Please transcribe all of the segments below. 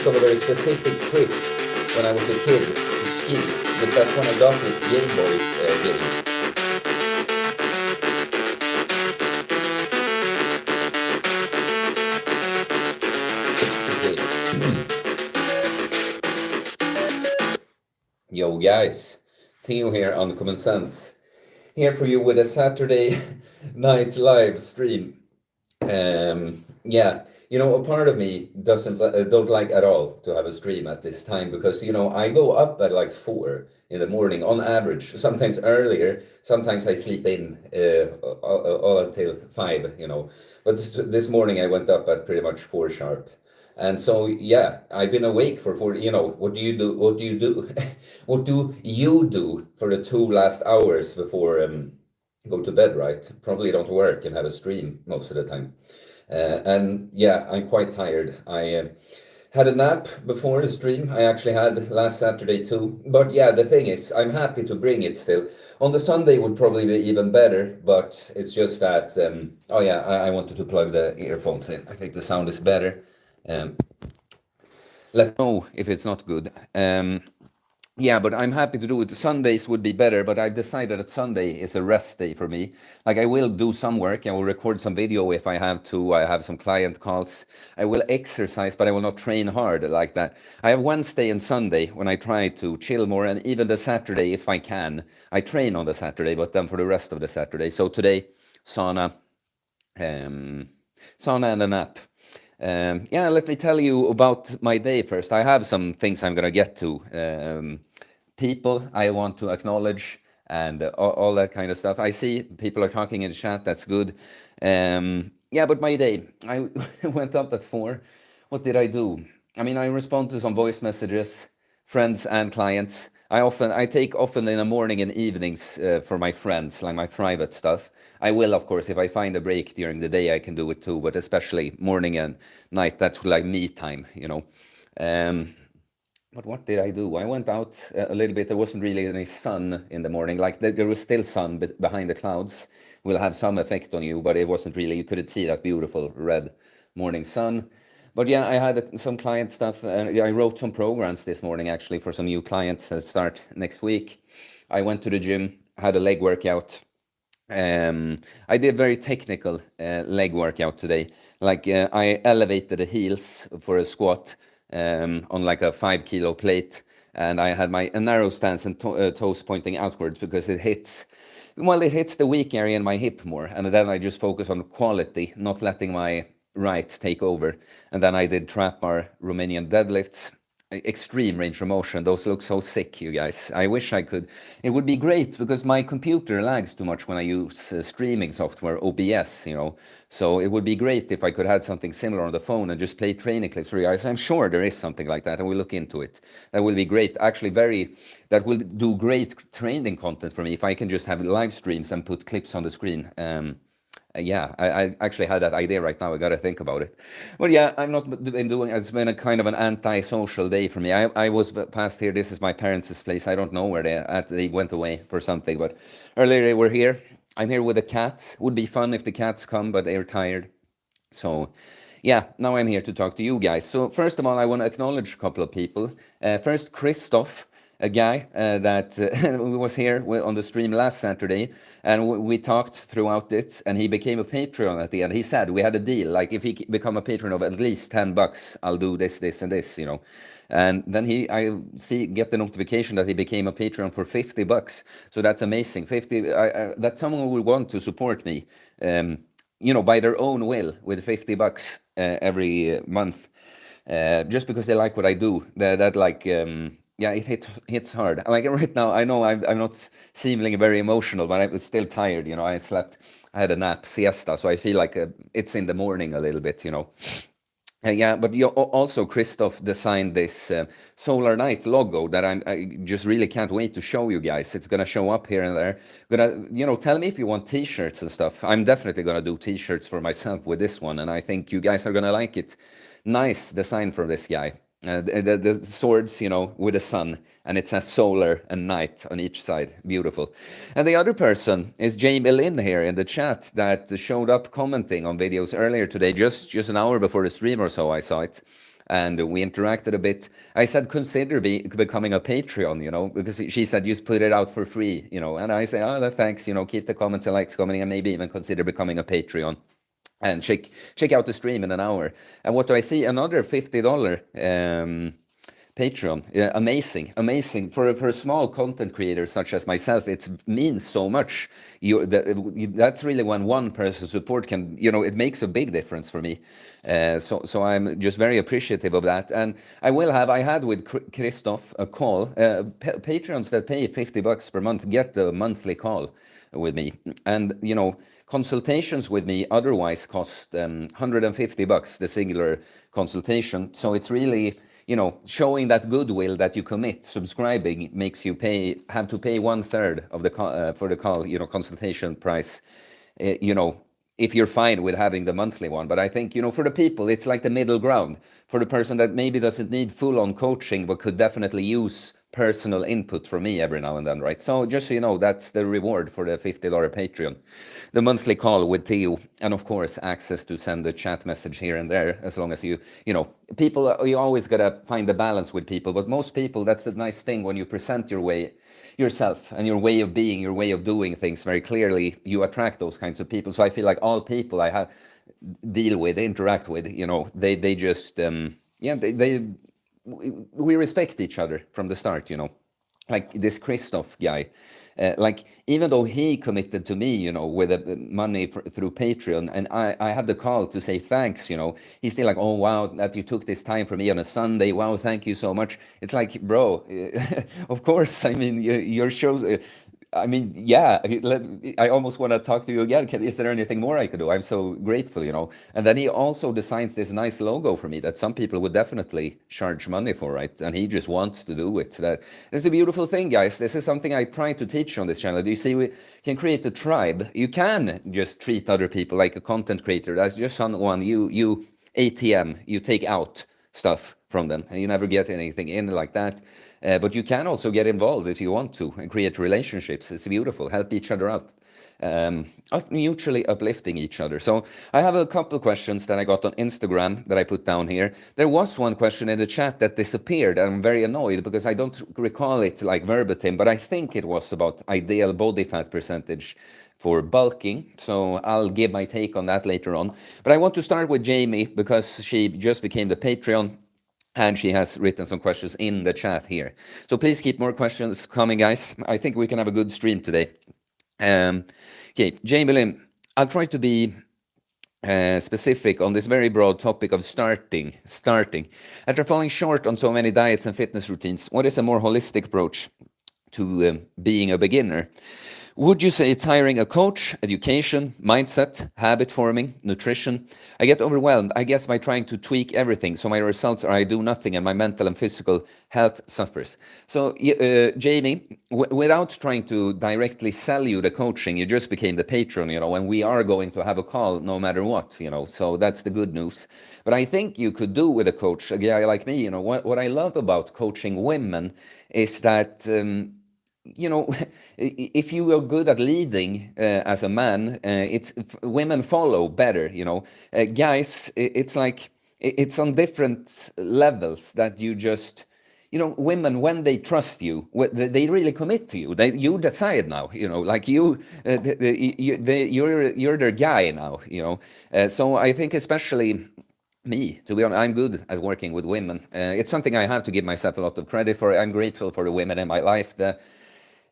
think of a very specific trip when I was a kid to ski, because that's when I got this Game Boy game. Okay. Yo guys, Theo here on Common Sense, here for you with a Saturday night live stream. Yeah, a part of me doesn't don't like at all to have a stream at this time because I go up at like 4 in the morning on average. Sometimes earlier. Sometimes I sleep in all until 5. But this morning I went up at pretty much 4 sharp. And so yeah, I've been awake for 4. What do you do? What do you do? What do you do for the 2 last hours before go to bed, right? Probably don't work and have a stream most of the time. And yeah, I'm quite tired. I had a nap before the stream. I actually had last Saturday too. But yeah, the thing is, I'm happy to bring it still. On the Sunday would probably be even better, but it's just that, oh yeah, I wanted to plug the earphones in. I think the sound is better. Um, Let me know if it's not good. Yeah, but I'm happy to do it. Sundays would be better, but I've decided that Sunday is a rest day for me. Like I will do some work, I will record some video if I have to. I have some client calls. I will exercise, but I will not train hard like that. I have Wednesday and Sunday when I try to chill more, and even the Saturday if I can. I train on the Saturday, but then for the rest of the Saturday. So today, sauna, sauna and a nap. Yeah, let me tell you about my day first. I have some things I'm going to get to. People I want to acknowledge and all that kind of stuff. I see people are talking in the chat. That's good. Yeah, but my day. I went up at 4. What did I do? I mean, I respond to some voice messages, friends and clients. I take often in the morning and evenings for my friends, like my private stuff. I will, of course, if I find a break during the day, I can do it too, but especially morning and night, that's like me time. But what did I do? I went out a little bit. There wasn't really any sun in the morning. Like there was still sun behind the clouds. Will have some effect on you, but it wasn't really, you couldn't see that beautiful red morning sun. But yeah, I had some client stuff. I wrote some programs this morning actually for some new clients that start next week. I went to the gym, had a leg workout. I did very technical leg workout today. Like I elevated the heels for a squat on like a 5 kilo plate, and I had my narrow stance and toes pointing outwards because it hits the weak area in my hip more, and then I just focus on quality, not letting my right take over. And then I did trap bar Romanian deadlifts, extreme range of motion. Those look so sick, you guys. I wish I could. It would be great because my computer lags too much when I use streaming software, OBS, So it would be great if I could have something similar on the phone and just play training clips for you guys. I'm sure there is something like that, and we'll look into it. That will be great. Actually, that will do great training content for me if I can just have live streams and put clips on the screen. Yeah, I actually had that idea right now. I got to think about it. But yeah, I'm not been doing. It's been a kind of an anti-social day for me. I was past here. This is my parents' place. I don't know where they're at. They went away for something. But earlier they were here. I'm here with the cats. Would be fun if the cats come, but they're tired. So yeah, now I'm here to talk to you guys. So first of all, I want to acknowledge a couple of people. First, Christoph, a guy that was here on the stream last Saturday, and we talked throughout it, and he became a Patreon at the end. He said we had a deal, like if he become a patron of at least $10, I'll do this, and this, And then get the notification that he became a Patreon for $50. So that's amazing. 50. That someone would want to support me, by their own will with $50 every month, just because they like what I do. Yeah, it hits hard. Like right now, I know I'm not seeming very emotional, but I was still tired. I had a nap, siesta, so I feel like it's in the morning a little bit. Yeah, but also Christoph designed this Solar Night logo that I just really can't wait to show you guys. It's gonna show up here and there. Tell me if you want T-shirts and stuff. I'm definitely gonna do T-shirts for myself with this one, and I think you guys are gonna like it. Nice design from this guy. The swords, with the sun, and it says solar and night on each side. Beautiful. And the other person is Jamie Lynn here in the chat that showed up commenting on videos earlier today, just an hour before the stream or so I saw it. and we interacted a bit. I said, consider becoming a Patreon, because she said, just put it out for free, and I say, oh, thanks, keep the comments and likes coming, and maybe even consider becoming a Patreon. And check out the stream in an hour. And what do I see? Another $50 Patreon. Yeah, amazing for a small content creator such as myself. It means so much. That's really when one person support can, it makes a big difference for me. So I'm just very appreciative of that. And I had with Christoph a call. Patreons that pay $50 per month get a monthly call with me, and consultations with me otherwise cost $150, the singular consultation. So it's really, showing that goodwill that you commit. Subscribing makes you have to pay 1/3 of the for the call, consultation price. If you're fine with having the monthly one. But I think, for the people, it's like the middle ground. For the person that maybe doesn't need full-on coaching, but could definitely use personal input from me every now and then, right? So just so you know, that's the reward for the $50 Patreon. The monthly call with Theo, and of course, access to send a chat message here and there, as long as people, you always gotta find the balance with people, but most people, that's the nice thing when you present yourself and your way of being, your way of doing things very clearly, you attract those kinds of people. So I feel like all people I interact with, they just, we respect each other from the start, like this Christoph guy. Even though he committed to me, with the money through Patreon, and I had the call to say thanks, he's still like, oh, wow, that you took this time for me on a Sunday. Wow, thank you so much. It's like, bro, of course, I mean, your shows, yeah, I almost want to talk to you again. Is there anything more I could do? I'm so grateful, And then he also designs this nice logo for me that some people would definitely charge money for, right? And he just wants to do it. This is a beautiful thing, guys. This is something I try to teach on this channel. Do you see, we can create a tribe. You can just treat other people like a content creator. That's just someone you ATM, you take out stuff from them and you never get anything in like that. But you can also get involved if you want to and create relationships. It's beautiful. Help each other out. Mutually uplifting each other. So I have a couple of questions that I got on Instagram that I put down here. There was one question in the chat that disappeared. I'm very annoyed because I don't recall it like verbatim, but I think it was about ideal body fat percentage for bulking. So I'll give my take on that later on. But I want to start with Jamie because she just became the Patreon. And she has written some questions in the chat here. So please keep more questions coming, guys. I think we can have a good stream today. Okay, Jamie Lim, I'll try to be specific on this very broad topic of starting. After falling short on so many diets and fitness routines, what is a more holistic approach to being a beginner? Would you say it's hiring a coach, education, mindset, habit forming, nutrition? I get overwhelmed, I guess, by trying to tweak everything. So my results are I do nothing and my mental and physical health suffers. So Jamie, without trying to directly sell you the coaching, you just became the patron, and we are going to have a call no matter what, so that's the good news. But I think you could do with a coach, a guy like me, what I love about coaching women is that, if you are good at leading as a man, women follow better. Guys, it's like it's on different levels that you just. Women, when they trust you, they really commit to you. You decide now. Like you're their guy now. So I think especially. Me, to be honest, I'm good at working with women. It's something I have to give myself a lot of credit for. I'm grateful for the women in my life. The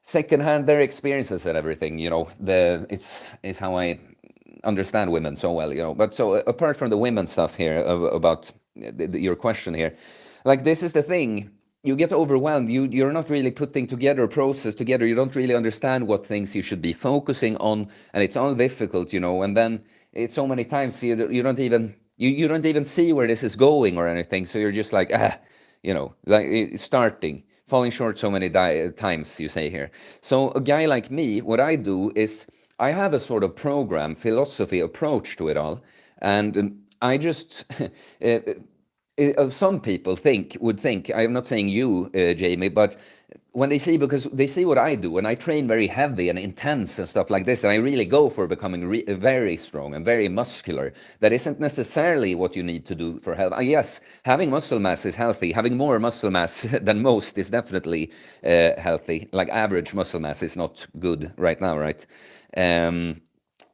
secondhand their experiences and everything, it's how I understand women so well, But so apart from the women stuff here about your question here, like this is the thing, you get overwhelmed. You're not really putting together a process together. You don't really understand what things you should be focusing on, and it's all difficult, And then it's so many times you don't even you don't even see where this is going or anything. So you're just like like starting. Falling short so many times, you say here. So a guy like me, what I do is I have a sort of program, philosophy approach to it all. And I just, some people would think, I'm not saying you, Jamie, but when they see, because they see what I do, and I train very heavy and intense and stuff like this, and I really go for becoming very strong and very muscular. That isn't necessarily what you need to do for health. Yes, having muscle mass is healthy. Having more muscle mass than most is definitely healthy. Like average muscle mass is not good right now, right?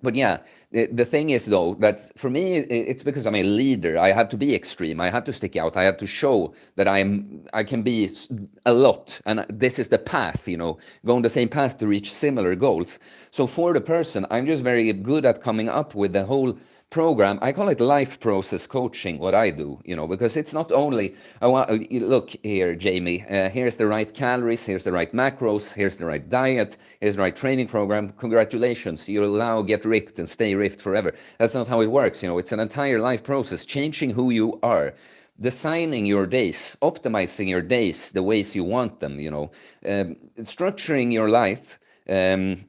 But yeah, the thing is though that for me it's because I'm a leader. I have to be extreme. I have to stick out. I have to show that I can be a lot, and this is the path. Go on the same path to reach similar goals. So for the person, I'm just very good at coming up with the whole program. I call it life process coaching, what I do, because it's not only, look here, Jamie, here's the right calories, here's the right macros, here's the right diet, here's the right training program. Congratulations, you'll now get ripped and stay ripped forever. That's not how it works. It's an entire life process, changing who you are, designing your days, optimizing your days the ways you want them, structuring your life,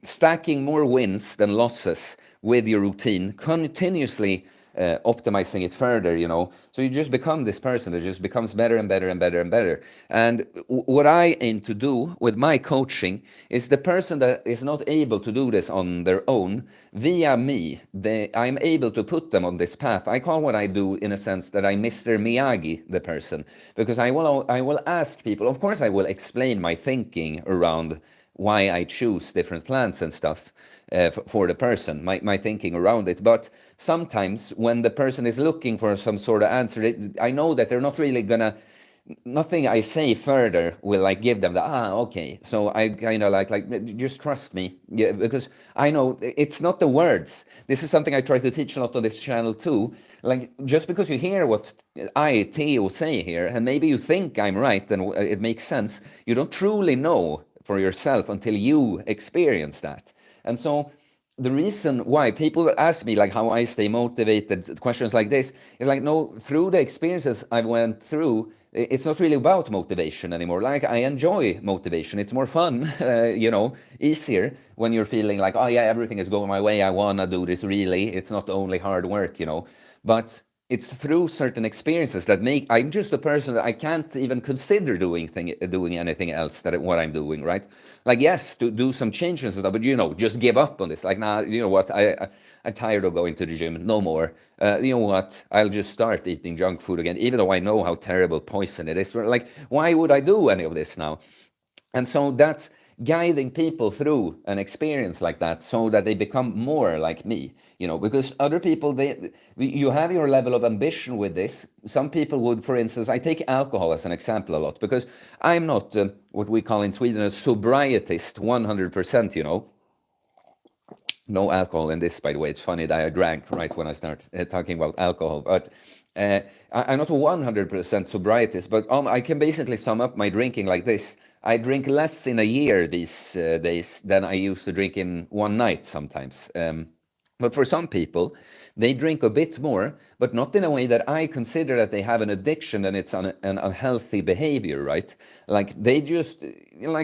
stacking more wins than losses with your routine, continuously optimizing it further, so you just become this person that just becomes better and better and better and better. And what I aim to do with my coaching is the person that is not able to do this on their own, via me, I'm able to put them on this path. I call what I do, in a sense, that I Mr. Miyagi the person, because I will ask people, of course I will explain my thinking around why I choose different plants and stuff for the person, my thinking around it. But sometimes when the person is looking for some sort of answer, I know that they're not really gonna, nothing I say further will give them the okay. So I kind of like just trust me, yeah, because I know it's not the words. This is something I try to teach a lot on this channel too. Like, just because you hear what Theo, say here, and maybe you think I'm right and it makes sense, you don't truly know for yourself until you experience that. And so the reason why people ask me how I stay motivated, questions like this, is no, through the experiences I went through, it's not really about motivation anymore. I enjoy motivation. It's more fun, easier when you're feeling oh yeah, everything is going my way. I want to do this really. It's not only hard work, but it's through certain experiences that I'm just a person that I can't even consider doing anything else than what I'm doing, right? Yes, to do some changes and stuff, but just give up on this. Nah, you know what? I'm tired of going to the gym. No more. You know what? I'll just start eating junk food again, even though I know how terrible poison it is. Why would I do any of this now? And so that's guiding people through an experience like that, so that they become more like me, because other people, you have your level of ambition with this. Some people would, for instance, I take alcohol as an example a lot, because I'm not what we call in Sweden a sobrietist 100%, No alcohol in this, by the way. It's funny that I drank right when I start talking about alcohol, but I'm not a 100% sobrietist, but I can basically sum up my drinking like this. I drink less in a year these days than I used to drink in one night sometimes. But for some people, they drink a bit more, but not in a way that I consider that they have an addiction and it's an unhealthy behavior, right? They just,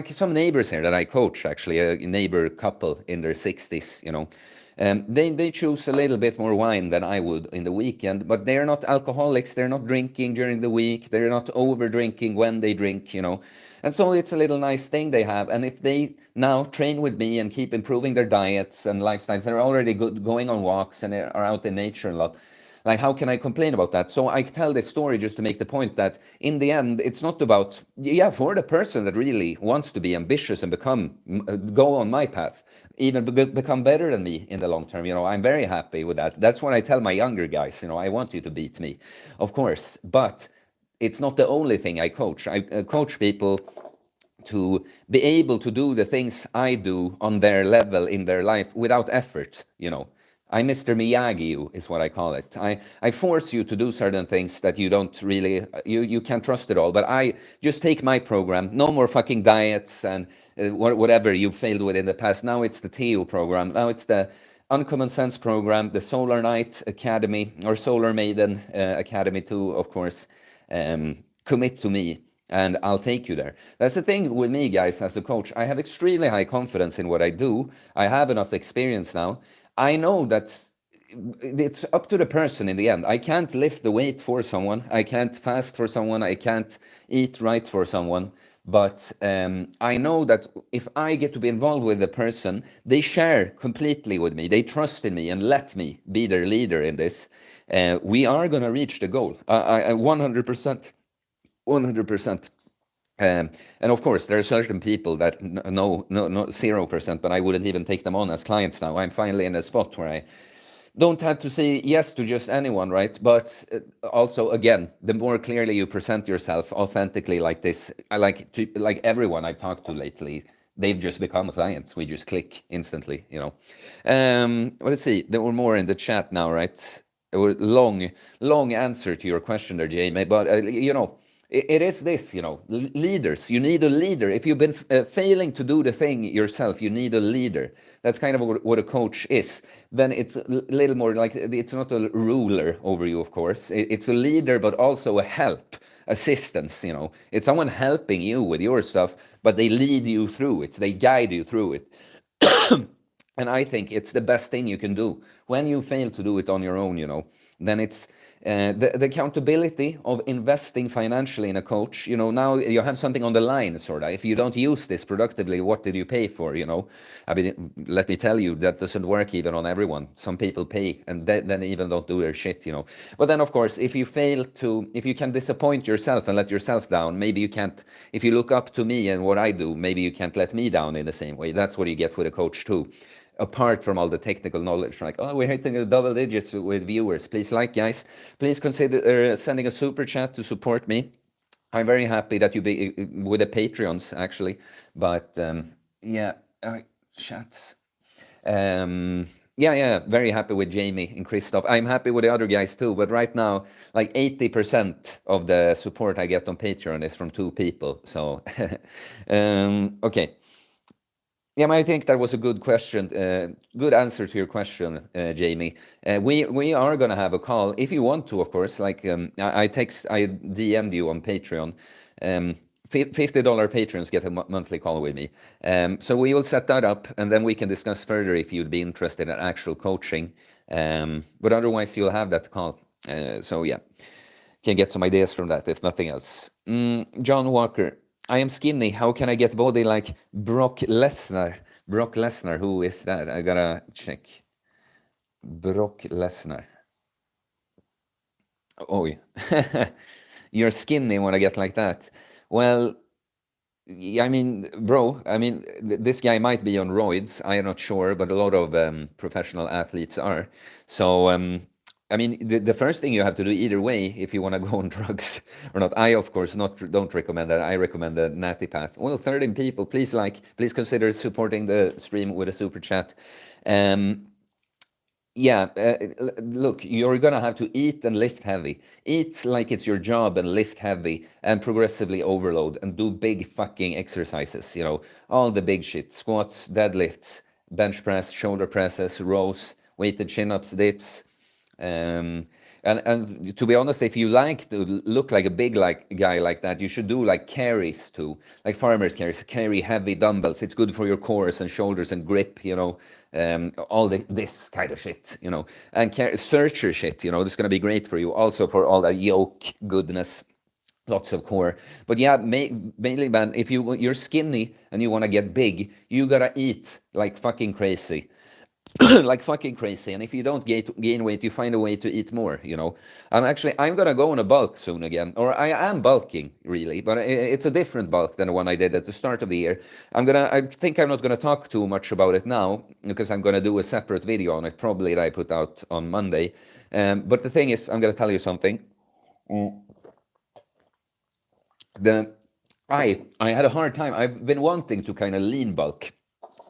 some neighbors here that I coach, actually, a neighbor couple in their 60s, they choose a little bit more wine than I would in the weekend, but they're not alcoholics. They're not drinking during the week. They're not over drinking when they drink, And so it's a little nice thing they have. And if they now train with me and keep improving their diets and lifestyles, they're already going on walks and are out in nature a lot. How can I complain about that? So I tell this story just to make the point that in the end, it's not about, for the person that really wants to be ambitious and go on my path, even become better than me in the long term. I'm very happy with that. That's what I tell my younger guys. I want you to beat me, of course, but it's not the only thing I coach. I coach people to be able to do the things I do on their level in their life without effort. I Mr. Miyagi you, is what I call it. I force you to do certain things that you don't really, you can't trust at all. But I just take my program, no more fucking diets and whatever you failed with in the past. Now it's the Theo program. Now it's the Uncommon Sense program, the Solar Knight Academy, or Solar Maiden Academy too, of course. Commit to me and I'll take you there. That's the thing with me, guys, as a coach. I have extremely high confidence in what I do. I have enough experience now. I know that it's up to the person in the end. I can't lift the weight for someone. I can't fast for someone. I can't eat right for someone. But I know that if I get to be involved with the person, they share completely with me. They trust in me and let me be their leader in this. We are going to reach the goal. 100%. 100%. And of course, there are certain people that no 0%, but I wouldn't even take them on as clients now. I'm finally in a spot where I don't have to say yes to just anyone, right? But also, again, the more clearly you present yourself authentically like this, I like everyone I've talked to lately, they've just become clients. We just click instantly, you know. Well, let's see. There were more in the chat now, right? It was long answer to your question there, Jamie. But you know, it is this, you know, leaders. You need a leader. If you've been failing to do the thing yourself, you need a leader. That's kind of what a coach is. Then it's a little more like, it's not a ruler over you, of course. It's a leader, but also a help, assistance, you know. It's someone helping you with your stuff, but they lead you through it. They guide you through it. And I think it's the best thing you can do. When you fail to do it on your own, you know, then it's the accountability of investing financially in a coach. You know, now you have something on the line, sort of. If you don't use this productively, what did you pay for, you know? I mean, let me tell you, that doesn't work even on everyone. Some people pay and then even don't do their shit, you know. But then, of course, if you can disappoint yourself and let yourself down, maybe you can't, if you look up to me and what I do, maybe you can't let me down in the same way. That's what you get with a coach too. Apart from all the technical knowledge, like, oh, we're hitting the double digits with viewers. Please guys. Please consider sending a super chat to support me. I'm very happy that you be with the Patreons, actually. But yeah, chats. Yeah, very happy with Jamie and Christoph. I'm happy with the other guys too, but right now, like 80% of the support I get on Patreon is from 2 people. So, okay. Yeah, I think that was a good question, good answer to your question, Jamie. We are gonna have a call if you want to, of course. Like I DM'd you on Patreon. $50 patrons get a monthly call with me. So we will set that up, and then we can discuss further if you'd be interested in actual coaching. But otherwise, you'll have that call. So yeah, can get some ideas from that if nothing else. John Walker. I am skinny. How can I get body like Brock Lesnar? Brock Lesnar, who is that? I gotta check. Brock Lesnar. Oh, yeah. You're skinny when I get like that. Well, I mean, bro, I mean, this guy might be on roids. I'm not sure, but a lot of professional athletes are. So, I mean, the first thing you have to do either way, if you want to go on drugs or not, I, of course, don't recommend that. I recommend the Natty Path. Well, 13 people, please consider supporting the stream with a super chat. Yeah, look, you're gonna have to eat and lift heavy. Eat like it's your job and lift heavy and progressively overload and do big fucking exercises, you know, all the big shit. Squats, deadlifts, bench press, shoulder presses, rows, weighted chin-ups, dips. And to be honest, if you like to look like a big guy like that, you should do like carries too, like farmers carries, carry heavy dumbbells. It's good for your cores and shoulders and grip, you know, all this kind of shit, you know, and searcher shit, you know, this is gonna be great for you. Also for all that yoke goodness. Lots of core, but yeah, mainly, man. If you're skinny and you want to get big, you gotta eat like fucking crazy. Like fucking crazy. And if you don't gain weight, you find a way to eat more, you know. I'm gonna go on a bulk soon again, or I am bulking really, but it's a different bulk than the one I did at the start of the year. I think I'm not gonna talk too much about it now because I'm gonna do a separate video on it, probably that I put out on Monday. But the thing is, I'm gonna tell you something. I had a hard time. I've been wanting to kind of lean bulk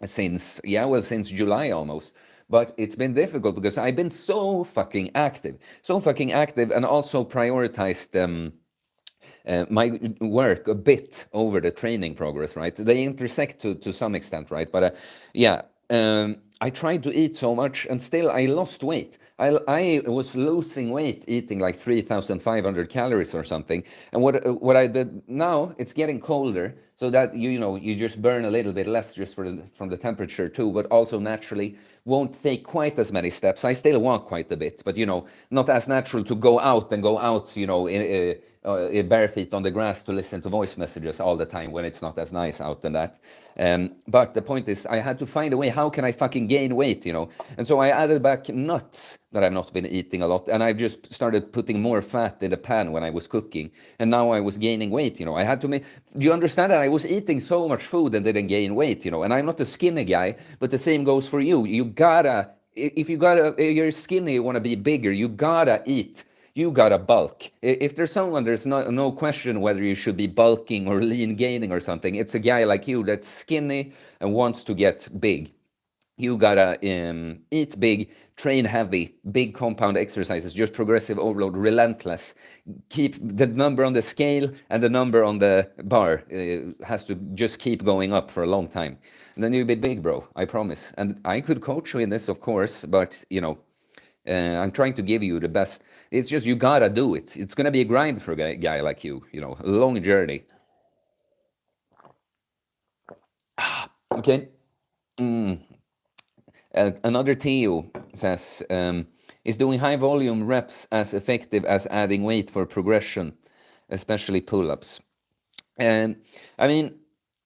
since July almost. But it's been difficult because I've been so fucking active, and also prioritized my work a bit over the training progress, right? They intersect to some extent, right? But yeah, I tried to eat so much and still I lost weight. I was losing weight eating like 3,500 calories or something. And what I did now, it's getting colder, so that you just burn a little bit less just from the temperature too, but also naturally won't take quite as many steps. I still walk quite a bit, but not as natural to go out, bare feet on the grass to listen to voice messages all the time when it's not as nice out than that. But the point is, I had to find a way. How can I fucking gain weight, you know? And so I added back nuts that I've not been eating a lot, and I just started putting more fat in the pan when I was cooking, and now I was gaining weight, you know. I had to make. Do you understand that? I was eating so much food and didn't gain weight, you know. And I'm not a skinny guy, but the same goes for you. You gotta, if you gotta, you're skinny, you want to be bigger, you gotta eat. You gotta bulk. If there's someone, there's no question whether you should be bulking or lean gaining or something. It's a guy like you that's skinny and wants to get big. You gotta eat big, train heavy, big compound exercises, just progressive overload, relentless. Keep the number on the scale and the number on the bar has to just keep going up for a long time. And then you'll be big, bro, I promise. And I could coach you in this, of course, but, you know, I'm trying to give you the best. It's just you gotta do it. It's gonna be a grind for a guy like you know, a long journey. Okay. Another Theo says, is doing high volume reps as effective as adding weight for progression, especially pull-ups? And I mean,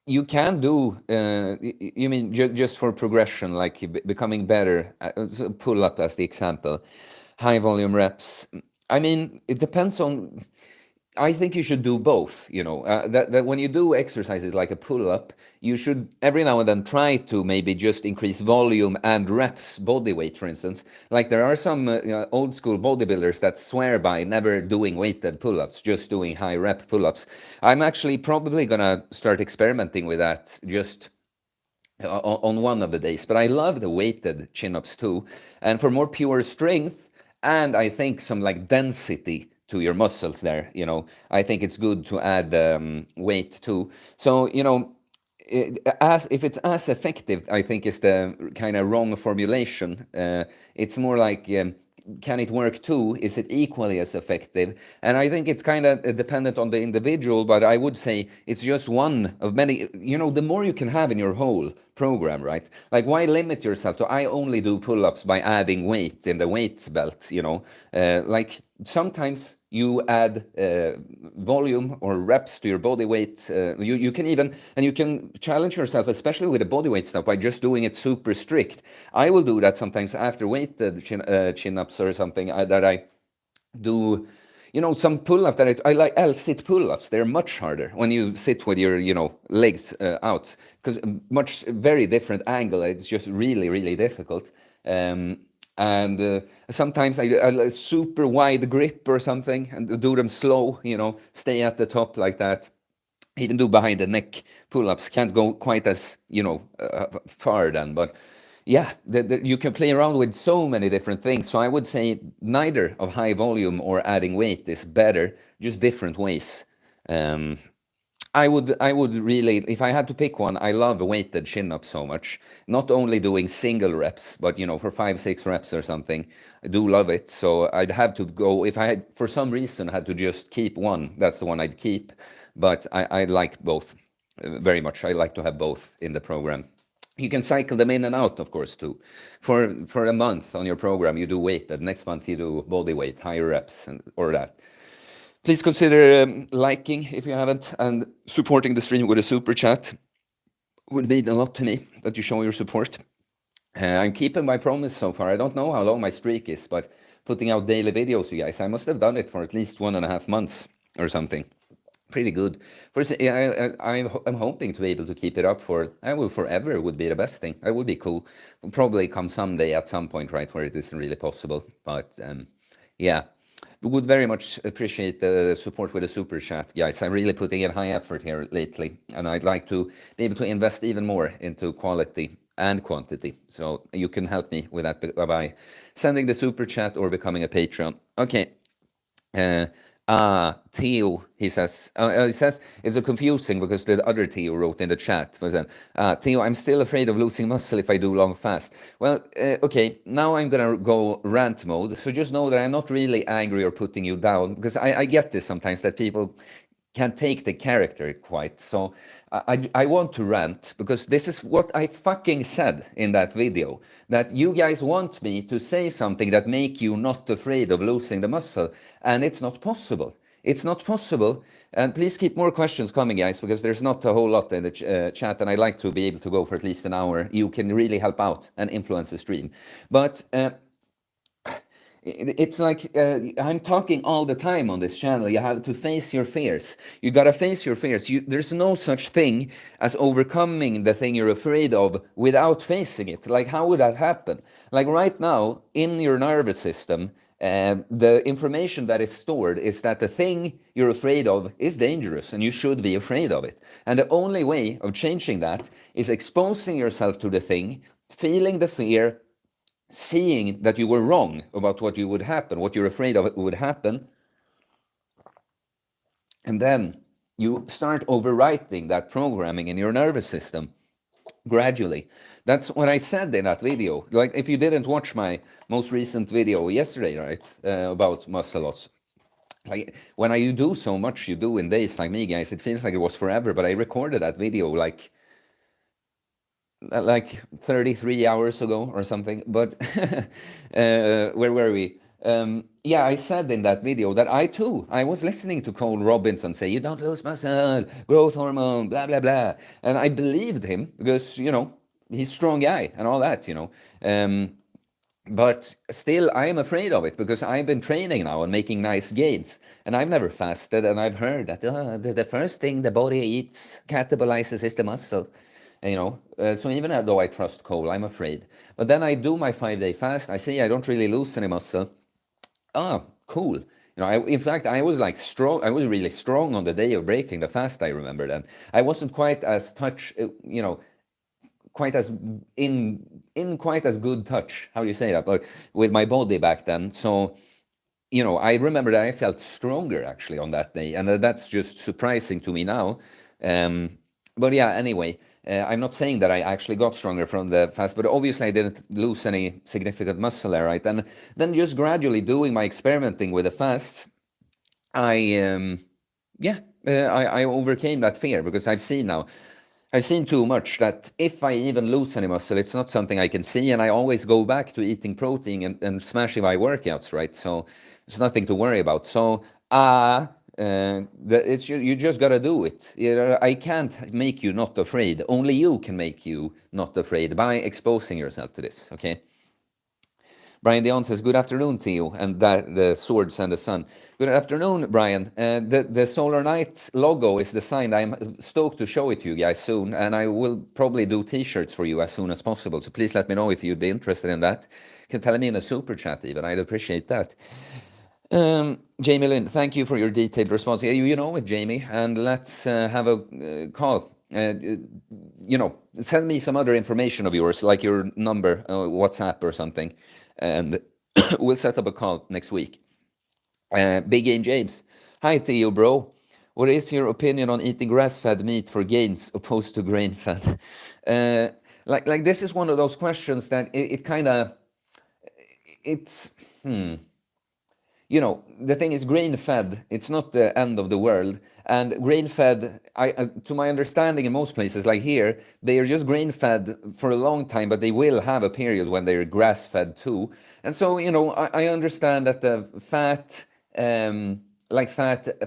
you can do, you mean just for progression, like becoming better, so pull up as the example, high volume reps. I mean, it depends on, I think you should do both, you know, that when you do exercises like a pull-up, you should every now and then try to maybe just increase volume and reps, body weight, for instance. Like there are some old school bodybuilders that swear by never doing weighted pull-ups, just doing high rep pull-ups. I'm actually probably gonna start experimenting with that just on one of the days, but I love the weighted chin-ups too. And for more pure strength, and I think some like density to your muscles there, you know, I think it's good to add weight too. So, you know, as if it's as effective, I think is the kind of wrong formulation. It's more like, can it work too? Is it equally as effective? And I think it's kind of dependent on the individual, but I would say it's just one of many. You know, the more you can have in your whole program, right? Like, why limit yourself to I only do pull-ups by adding weight in the weight belt? You know, like sometimes you add volume or reps to your body weight. You can even, and you can challenge yourself, especially with the body weight stuff, by just doing it super strict. I will do that sometimes after weighted chin-ups or something that I do. You know, some pull-ups that I like, L-sit pull-ups, they're much harder when you sit with your, you know, legs out, because much, very different angle. It's just really, really difficult. And sometimes I super wide grip or something and do them slow, you know, stay at the top like that. Even do behind the neck pull-ups, can't go quite as, you know, far then, but yeah, you can play around with so many different things. So I would say neither of high volume or adding weight is better, just different ways. I would really, if I had to pick one, I love weighted chin-ups so much. Not only doing single reps, but, you know, for 5-6 reps or something, I do love it. So I'd have to go, if I had, for some reason, had to just keep one, that's the one I'd keep. But I like both very much. I like to have both in the program. You can cycle them in and out, of course, too. For a month on your program, you do weighted. Next month, you do body weight, higher reps, or that. Please consider liking if you haven't, and supporting the stream with a super chat. Would mean a lot to me that you show your support. I'm keeping my promise so far. I don't know how long my streak is, but putting out daily videos, you guys, I must have done it for at least 1.5 months or something. Pretty good. First, I'm hoping to be able to keep it up for, I will forever would be the best thing. That would be cool. Will probably come someday at some point, right, where it isn't really possible. But yeah. Would very much appreciate the support with a super chat, guys. I'm really putting in high effort here lately, and I'd like to be able to invest even more into quality and quantity. So you can help me with that by sending the super chat or becoming a Patreon. Okay. Theo, he says it's a confusing because the other Theo wrote in the chat, was then, Theo, I'm still afraid of losing muscle if I do long fast. Well, okay, now I'm gonna go rant mode, so just know that I'm not really angry or putting you down, because I get this sometimes, that people can't take the character quite. So I want to rant, because this is what I fucking said in that video, that you guys want me to say something that make you not afraid of losing the muscle, and it's not possible. it's not possible. And please keep more questions coming, guys, because there's not a whole lot in the chat, and I'd like to be able to go for at least an hour. You can really help out and influence the stream. But it's like I'm talking all the time on this channel. You have to face your fears. You gotta face your fears. There's no such thing as overcoming the thing you're afraid of without facing it. Like, how would that happen? Like right now, in your nervous system, the information that is stored is that the thing you're afraid of is dangerous and you should be afraid of it. And the only way of changing that is exposing yourself to the thing, feeling the fear, seeing that you were wrong about what would happen, what you're afraid of would happen, and then you start overwriting that programming in your nervous system gradually. That's what I said in that video. Like, if you didn't watch my most recent video yesterday, right, about muscle loss, like when you do so much you do in days, like me, guys, it feels like it was forever, but I recorded that video like 33 hours ago or something. But where were we? Yeah, I said in that video that I was listening to Cole Robinson say, you don't lose muscle, growth hormone, blah, blah, blah. And I believed him because, you know, he's a strong guy and all that, you know. But still, I am afraid of it because I've been training now and making nice gains. And I've never fasted, and I've heard that the first thing the body eats, catabolizes, is the muscle. You know, so even though I trust Cole, I'm afraid. But then I do my 5-day fast. I see I don't really lose any muscle. Ah, cool. You know, in fact, I was like strong. I was really strong on the day of breaking the fast. I remember then. I wasn't quite as you know, quite as in quite as good touch. How do you say that? But with my body back then. So, you know, I remember that I felt stronger actually on that day, and that's just surprising to me now. But yeah, anyway. I'm not saying that I actually got stronger from the fast, but obviously I didn't lose any significant muscle there, right? And then just gradually doing my experimenting with the fast, I overcame that fear because I've seen too much that if I even lose any muscle, it's not something I can see, and I always go back to eating protein and smashing my workouts, right? So it's nothing to worry about. So you just gotta do it. You know, I can't make you not afraid. Only you can make you not afraid by exposing yourself to this. Okay. Brian Dion says, good afternoon to you, and the swords and the sun. Good afternoon, Brian. The Solar Knight logo is designed. I'm stoked to show it to you guys soon, and I will probably do t-shirts for you as soon as possible. So please let me know if you'd be interested in that. You can tell me in a super chat even. I'd appreciate that. Jamie Lynn, thank you for your detailed response. You know it, Jamie, and let's have a call. You know, send me some other information of yours, like your number, WhatsApp or something, and we'll set up a call next week. Big Game James, hi to you, bro. What is your opinion on eating grass-fed meat for gains opposed to grain-fed? Like this is one of those questions that it kind of, it's. You know, the thing is, grain-fed, it's not the end of the world. And grain-fed, to my understanding, in most places, like here, they are just grain-fed for a long time, but they will have a period when they're grass-fed too. And so, you know, I understand that the fat,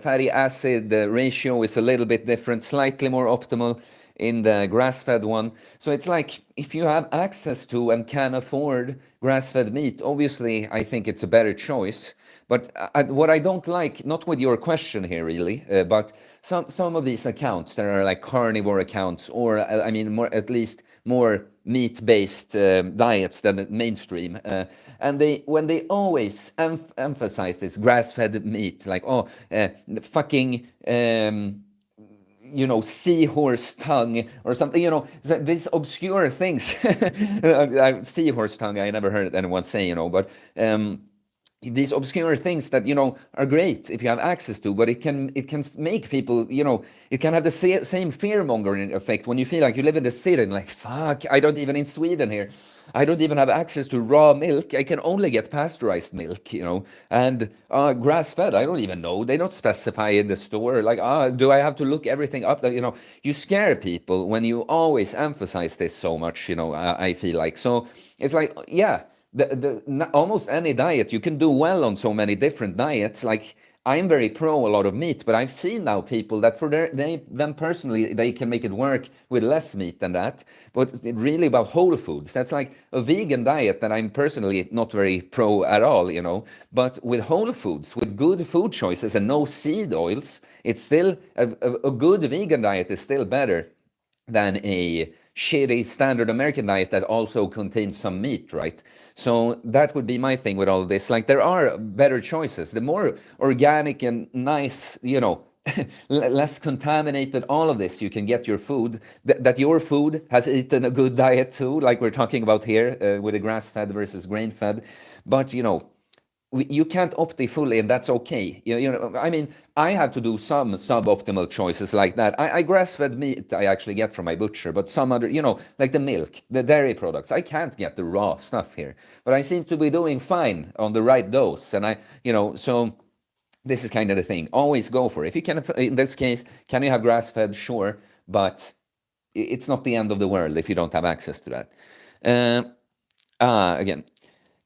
fatty acid ratio is a little bit different, slightly more optimal in the grass-fed one. So it's like, if you have access to and can afford grass-fed meat, obviously I think it's a better choice. But what I don't like, not with your question here really, but some of these accounts that are like carnivore accounts, or I mean, at least more meat-based diets than mainstream, and when they always emphasize this grass-fed meat, like fucking. You know, seahorse tongue or something, you know, these obscure things. Seahorse tongue, I never heard anyone say, you know, but these obscure things that, you know, are great if you have access to, but it can make people, you know, it can have the same fear-mongering effect when you feel like you live in the city and like, fuck, I don't even, in Sweden here, I don't even have access to raw milk. I can only get pasteurized milk, you know, and grass-fed, I don't even know. They don't specify in the store, like, do I have to look everything up? You know, you scare people when you always emphasize this so much, you know, I feel like. So it's like, yeah, almost any diet, you can do well on so many different diets. Like, I'm very pro a lot of meat, but I've seen now people that for them personally, they can make it work with less meat than that. But it's really about whole foods. That's like a vegan diet that I'm personally not very pro at all, you know. But with whole foods, with good food choices and no seed oils, it's still a good vegan diet is still better than a shitty standard American diet that also contains some meat, right? So that would be my thing with all this. Like, there are better choices. The more organic and nice, you know, less contaminated, all of this, you can get your food, that your food has eaten a good diet too, like we're talking about here with the grass-fed versus grain-fed. But, you know, you can't opt fully, and that's okay. You know, I mean, I have to do some suboptimal choices like that. I grass-fed meat I actually get from my butcher, but some other, you know, like the milk, the dairy products, I can't get the raw stuff here. But I seem to be doing fine on the right dose, and you know, so this is kind of the thing. Always go for it. If you can, in this case, can you have grass-fed? Sure, but it's not the end of the world if you don't have access to that. Again,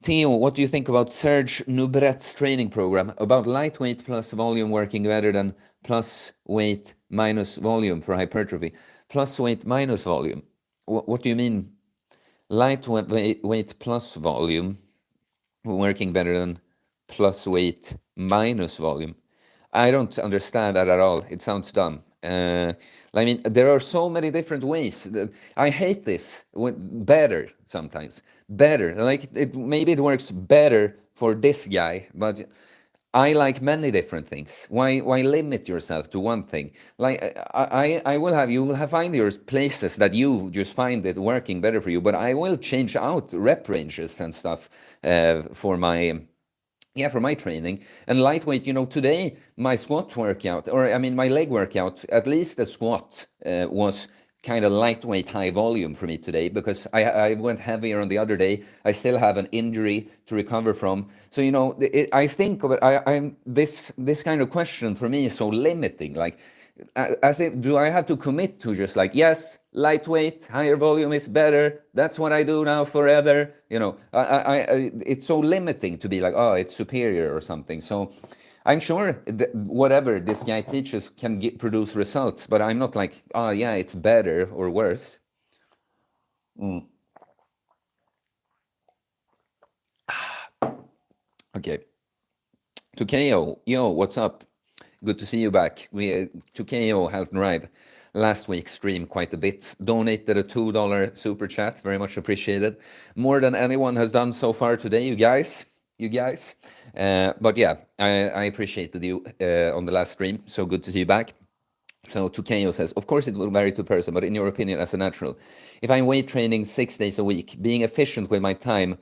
Theo, what do you think about Serge Nubret's training program about lightweight plus volume working better than plus weight minus volume for hypertrophy? Plus weight minus volume. What do you mean? Lightweight plus volume working better than plus weight minus volume. I don't understand that at all. It sounds dumb. I mean, there are so many different ways. I hate this. Better sometimes. Better. Like, maybe it works better for this guy, but I like many different things. Why limit yourself to one thing? Like, I will have, you will have find your places that you just find it working better for you, but I will change out rep ranges and stuff for my training. And lightweight, you know, today my squat workout, or I mean my leg workout, at least the squat was kind of lightweight, high volume for me today, because I went heavier on the other day. I still have an injury to recover from. So, you know, I think of it, I'm this kind of question for me is so limiting. Like, as if, do I have to commit to just like, yes, lightweight, higher volume is better, that's what I do now forever? You know, it's so limiting to be like, oh, it's superior or something. So I'm sure whatever this guy teaches can produce results, but I'm not like, oh yeah, it's better or worse. Okay. Tukeo, yo, what's up? Good to see you back. Tukeo helped drive last week's stream quite a bit. Donated a $2 super chat, very much appreciated. More than anyone has done so far today, you guys. But yeah, I appreciated you on the last stream. So good to see you back. So Tukeo says, of course it will vary to person, but in your opinion, as a natural, if I'm weight training 6 days a week, being efficient with my time,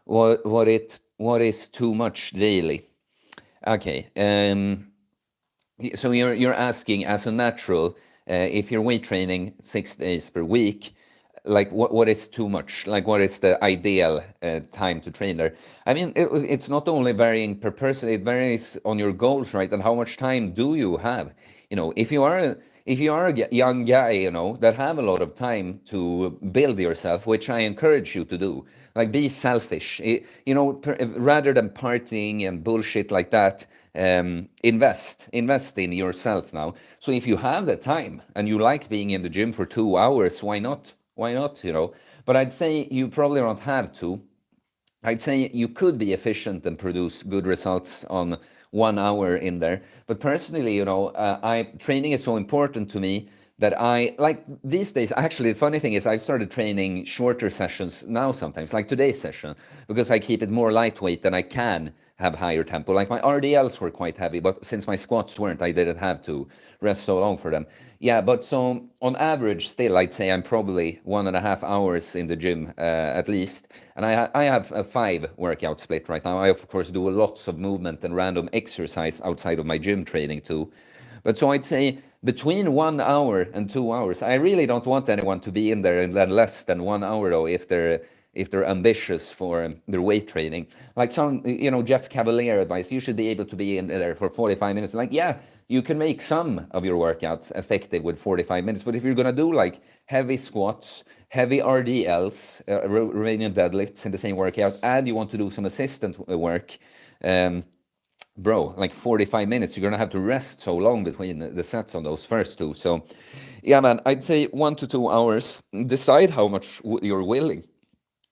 what is too much daily? Okay. So you're asking, as a natural, if you're weight training 6 days per week, like what is too much? Like, what is the ideal time to train there? I mean, it's not only varying per person; it varies on your goals, right? And how much time do you have? You know, if you are a young guy, you know, that have a lot of time to build yourself, which I encourage you to do, like, be selfish. You know, rather than partying and bullshit like that. Invest in yourself now. So if you have the time and you like being in the gym for 2 hours, why not? You know? But I'd say you probably don't have to. I'd say you could be efficient and produce good results on 1 hour in there. But personally, you know, training is so important to me that I like these days. Actually, the funny thing is I've started training shorter sessions now sometimes, like today's session, because I keep it more lightweight and I can have higher tempo. Like, my RDLs were quite heavy, but since my squats weren't, I didn't have to rest so long for them. Yeah, but so on average, still, I'd say I'm probably 1.5 hours in the gym at least. And I have a 5 workout split right now. I, of course, do lots of movement and random exercise outside of my gym training too. But so I'd say between 1 hour and 2 hours. I really don't want anyone to be in there in less than 1 hour, though, if they're ambitious for their weight training. Like, some, you know, Jeff Cavalier advice, you should be able to be in there for 45 minutes. Like, yeah, you can make some of your workouts effective with 45 minutes, but if you're going to do like heavy squats, heavy RDLs, Romanian deadlifts in the same workout, and you want to do some assistant work, bro, like 45 minutes, you're gonna have to rest so long between the sets on those first two. So yeah, man, I'd say 1 to 2 hours. Decide how much you're willing,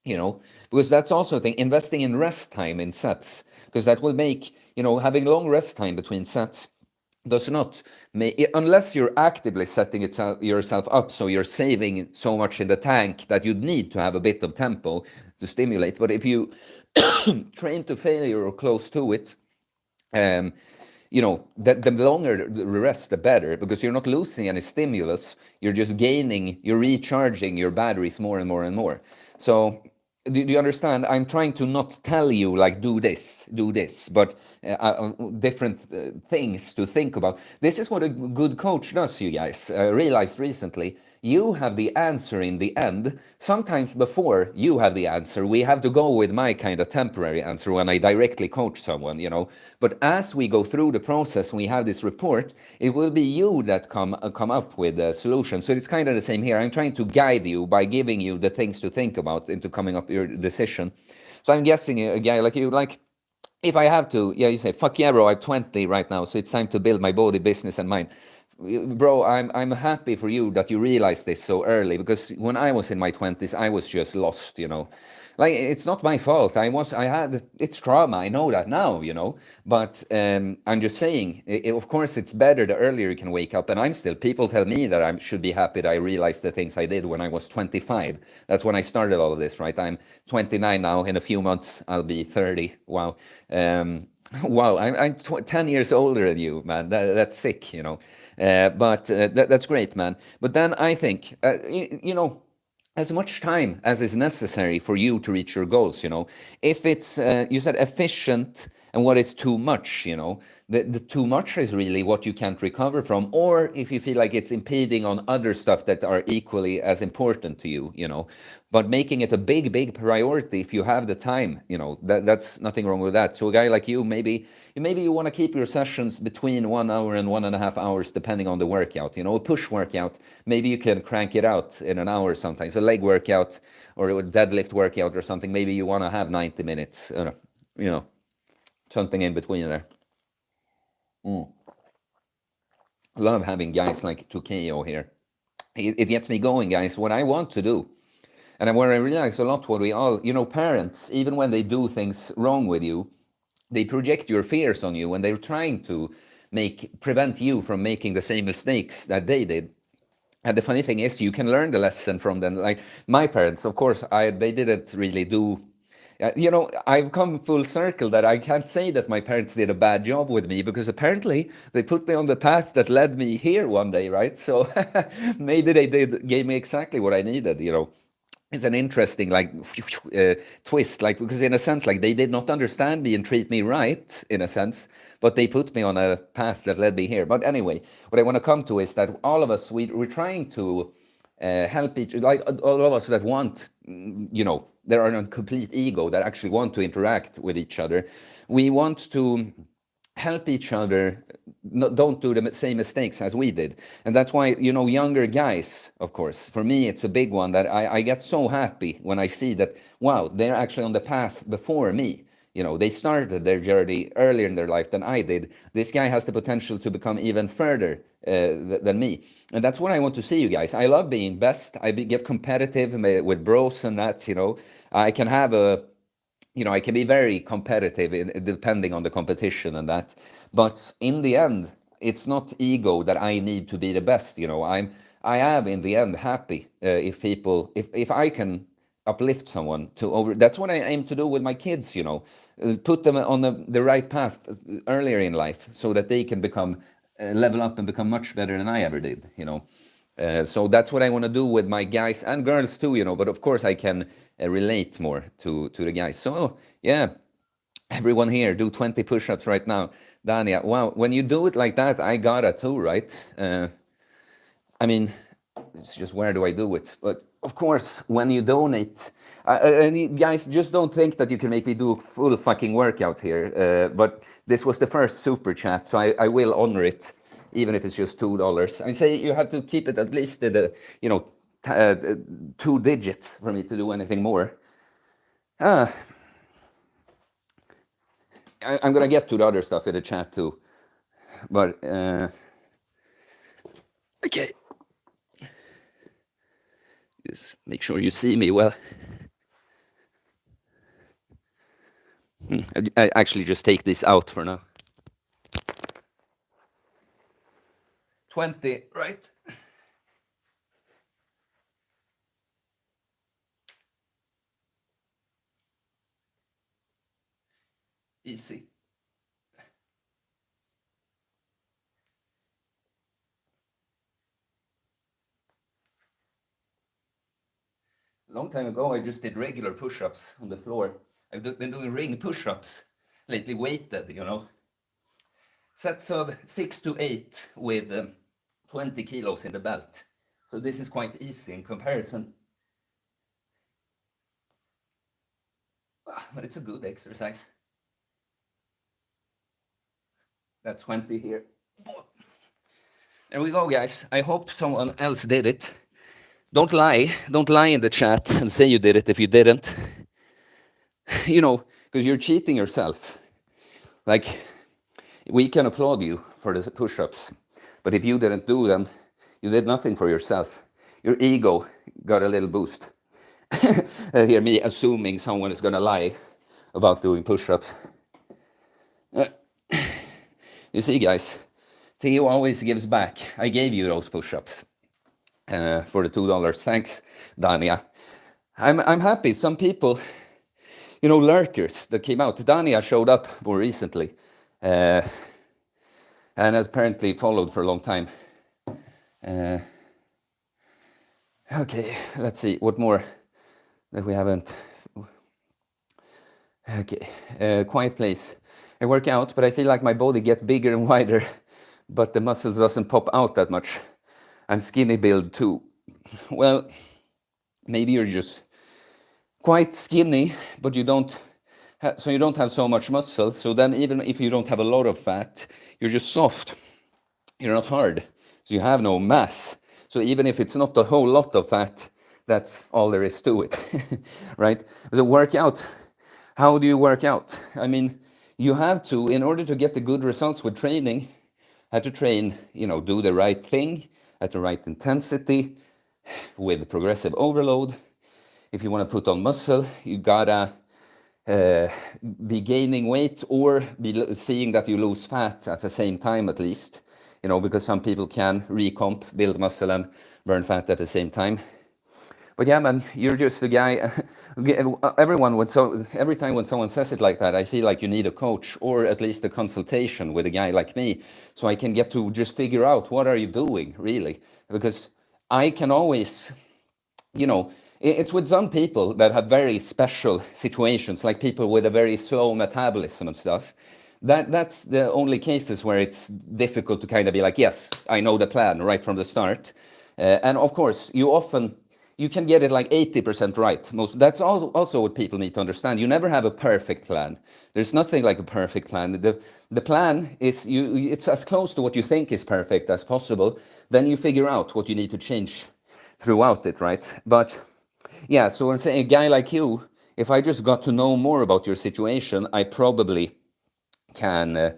because that's also a thing, investing in rest time in sets, because that will make, having long rest time between sets does not make, unless you're actively setting yourself up so you're saving so much in the tank that you'd need to have a bit of tempo to stimulate. But if you train to failure or close to it, um, the longer the rest, the better, because you're not losing any stimulus. You're just gaining, you're recharging your batteries more and more and more. So, do you understand? I'm trying to not tell you like do this, but different things to think about. This is what a good coach does, you guys. I realized recently. You have the answer in the end. Sometimes before you have the answer, we have to go with my kind of temporary answer when I directly coach someone. But as we go through the process, we have this report, it will be you that come up with a solution. So it's kind of the same here. I'm trying to guide you by giving you the things to think about into coming up your decision. So I'm guessing a guy like you, like, if I have to, yeah, you say, fuck yeah, bro, I'm 20 right now, so it's time to build my body, business, and mind. Bro, I'm happy for you that you realized this so early, because when I was in my 20s, I was just lost. Like, it's not my fault. It's trauma. I know that now. But I'm just saying, of course, it's better the earlier you can wake up. And people tell me that I should be happy that I realized the things I did when I was 25. That's when I started all of this, right? I'm 29 now. In a few months, I'll be 30. Wow. Wow, I'm 10 years older than you, man. That's sick. But that's great, man. But then I think, as much time as is necessary for you to reach your goals. If it's, you said efficient, and what is too much. The too much is really what you can't recover from, or if you feel like it's impeding on other stuff that are equally as important to you. But making it a big priority if you have the time, that's nothing wrong with that. So a guy like you, maybe you want to keep your sessions between 1 hour and 1.5 hours, depending on the workout. A push workout, maybe you can crank it out in an hour sometimes. A leg workout or a deadlift workout or something, maybe you want to have 90 minutes, something in between there. Love having guys like Tukeo here. It gets me going, guys. What I want to do, and what I realize a lot, what we all, parents, even when they do things wrong with you, they project your fears on you, and they're trying to prevent you from making the same mistakes that they did. And the funny thing is, you can learn the lesson from them. Like my parents, of course, they didn't really do. I've come full circle that I can't say that my parents did a bad job with me, because apparently they put me on the path that led me here one day, right? So maybe they gave me exactly what I needed. It's an interesting twist, because in a sense, like, they did not understand me and treat me right in a sense, but they put me on a path that led me here. But anyway, what I want to come to is that all of us, we're trying to help each, like all of us that want, there are a complete ego that actually want to interact with each other. We want to help each other, don't do the same mistakes as we did. And that's why, younger guys, of course, for me, it's a big one that I get so happy when I see that, wow, they're actually on the path before me. They started their journey earlier in their life than I did. This guy has the potential to become even further than me. And that's what I want to see, you guys. I love being best. Get competitive with bros and that. I can have I can be very competitive depending on the competition and that. But in the end, it's not ego that I need to be the best. I am in the end happy if I can uplift someone to over. That's what I aim to do with my kids. Put them on the right path earlier in life, so that they can become level up and become much better than I ever did. So that's what I want to do with my guys and girls too. But of course I can relate more to the guys. So yeah, everyone here, do 20 push-ups right now. Dania, wow, when you do it like that, I gotta too, right? I mean, it's just, where do I do it? But of course, when you donate, and guys, just don't think that you can make me do a full fucking workout here. But this was the first super chat, so I will honor it, even if it's just $2. I say you have to keep it at least at 2 digits for me to do anything more. I'm gonna get to the other stuff in the chat too, but okay, just make sure you see me well. I actually just take this out for now. 20, right? Easy. A long time ago, I just did regular push-ups on the floor. I've been doing ring push-ups lately, weighted, you know. Sets of 6 to 8 with 20 kilos in the belt. So this is quite easy in comparison. But it's a good exercise. That's 20 here. There we go, guys. I hope someone else did it. Don't lie. Don't lie in the chat and say you did it if you didn't. You know, because you're cheating yourself. Like, we can applaud you for the push-ups, but if you didn't do them, you did nothing for yourself. Your ego got a little boost. Hear me assuming someone is going to lie about doing push-ups. You see, guys, Theo always gives back. I gave you those push-ups for the $2. Thanks, Dania. I'm happy. Some people, you know, lurkers that came out. Dania showed up more recently and has apparently followed for a long time. Okay, let's see what more that we haven't. Okay, quiet place. I work out, but I feel like my body gets bigger and wider, but the muscles doesn't pop out that much. I'm skinny build too. Well, maybe you're just quite skinny, but you don't have so much muscle. So then even if you don't have a lot of fat, you're just soft. You're not hard. So you have no mass. So even if it's not a whole lot of fat, that's all there is to it, right? So work out. How do you work out? I mean, you have to, in order to get the good results with training, have to train, you know, do the right thing at the right intensity with progressive overload. If you want to put on muscle, you gotta be gaining weight or be seeing that you lose fat at the same time at least, you know, because some people can recomp, build muscle and burn fat at the same time. But yeah, man, you're just the guy. Every time when someone says it like that, I feel like you need a coach or at least a consultation with a guy like me, so I can get to just figure out what are you doing really, because I can always, you know, it's with some people that have very special situations, like people with a very slow metabolism and stuff. That's the only cases where it's difficult to kind of be like, yes, I know the plan right from the start, and of course you can get it like 80% right. That's also what people need to understand. You never have a perfect plan. There's nothing like a perfect plan. The plan is it's as close to what you think is perfect as possible. Then you figure out what you need to change throughout it, right? But yeah, so I'm saying a guy like you, if I just got to know more about your situation, I probably can,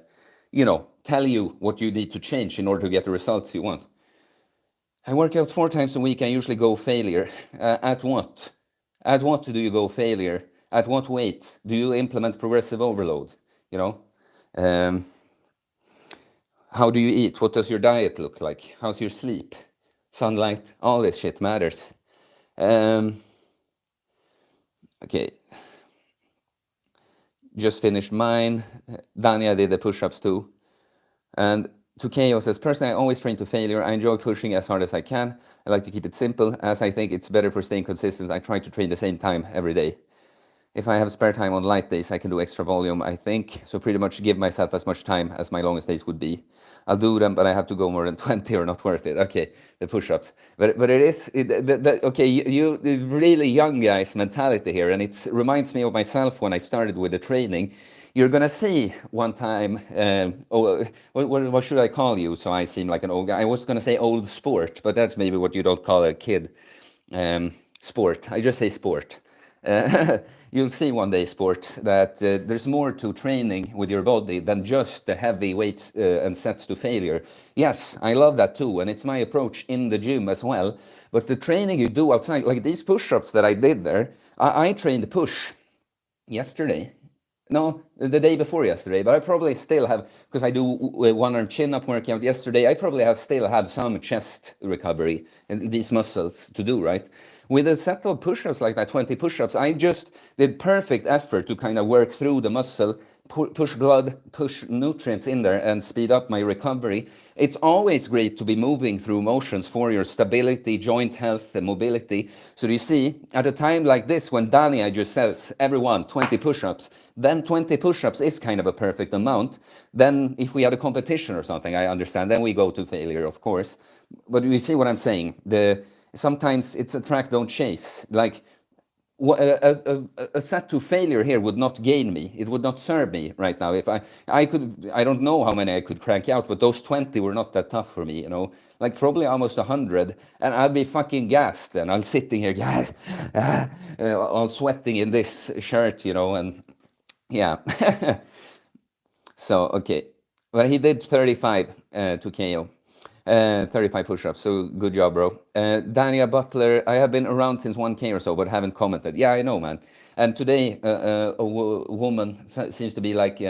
you know, tell you what you need to change in order to get the results you want. I work out 4 times a week. I usually go failure. At what? At what do you go failure? At what weights? Do you implement progressive overload? You know? How do you eat? What does your diet look like? How's your sleep? Sunlight? All this shit matters. Okay. Just finished mine. Dania did the push-ups too. And to Chaos says, personally, I always train to failure. I enjoy pushing as hard as I can. I like to keep it simple, as I think it's better for staying consistent. I try to train the same time every day. If I have spare time on light days, I can do extra volume, I think. So pretty much give myself as much time as my longest days would be. I'll do them, but I have to go more than 20 or not worth it. Okay, the push-ups. But it is, okay, you really young guys mentality here. And it reminds me of myself when I started with the training. You're going to see one time, what should I call you? So I seem like an old guy. I was going to say old sport, but that's maybe what you don't call a kid. Sport. I just say sport. You'll see one day, sport, that there's more to training with your body than just the heavy weights and sets to failure. Yes, I love that too, and it's my approach in the gym as well. But the training you do outside, like these push-ups that I did there, I trained push yesterday. No, the day before yesterday, but I probably still have, because I do one-arm chin-up workout yesterday, I probably still have some chest recovery and these muscles to do, right? With a set of push-ups like that, 20 push-ups, I just did perfect effort to kind of work through the muscle, push blood, push nutrients in there, and speed up my recovery. It's always great to be moving through motions for your stability, joint health, and mobility. So you see, at a time like this, when Dania just says, everyone, 20 push-ups, then 20 push-ups is kind of a perfect amount. Then if we had a competition or something, I understand, then we go to failure, of course. But you see what I'm saying? Sometimes it's a track, don't chase. Like, a set to failure here would not gain me. It would not serve me right now. If I could, I don't know how many I could crank out, but those 20 were not that tough for me, you know, like probably almost 100, and I'd be fucking gassed, and I'm sitting here, guys, all sweating in this shirt, you know, and yeah. So, okay. Well, he did 35 to KO. 35 push-ups, so good job, bro. Dania Butler, I have been around since 1K or so, but haven't commented. Yeah, I know, man. And today, a woman seems to be like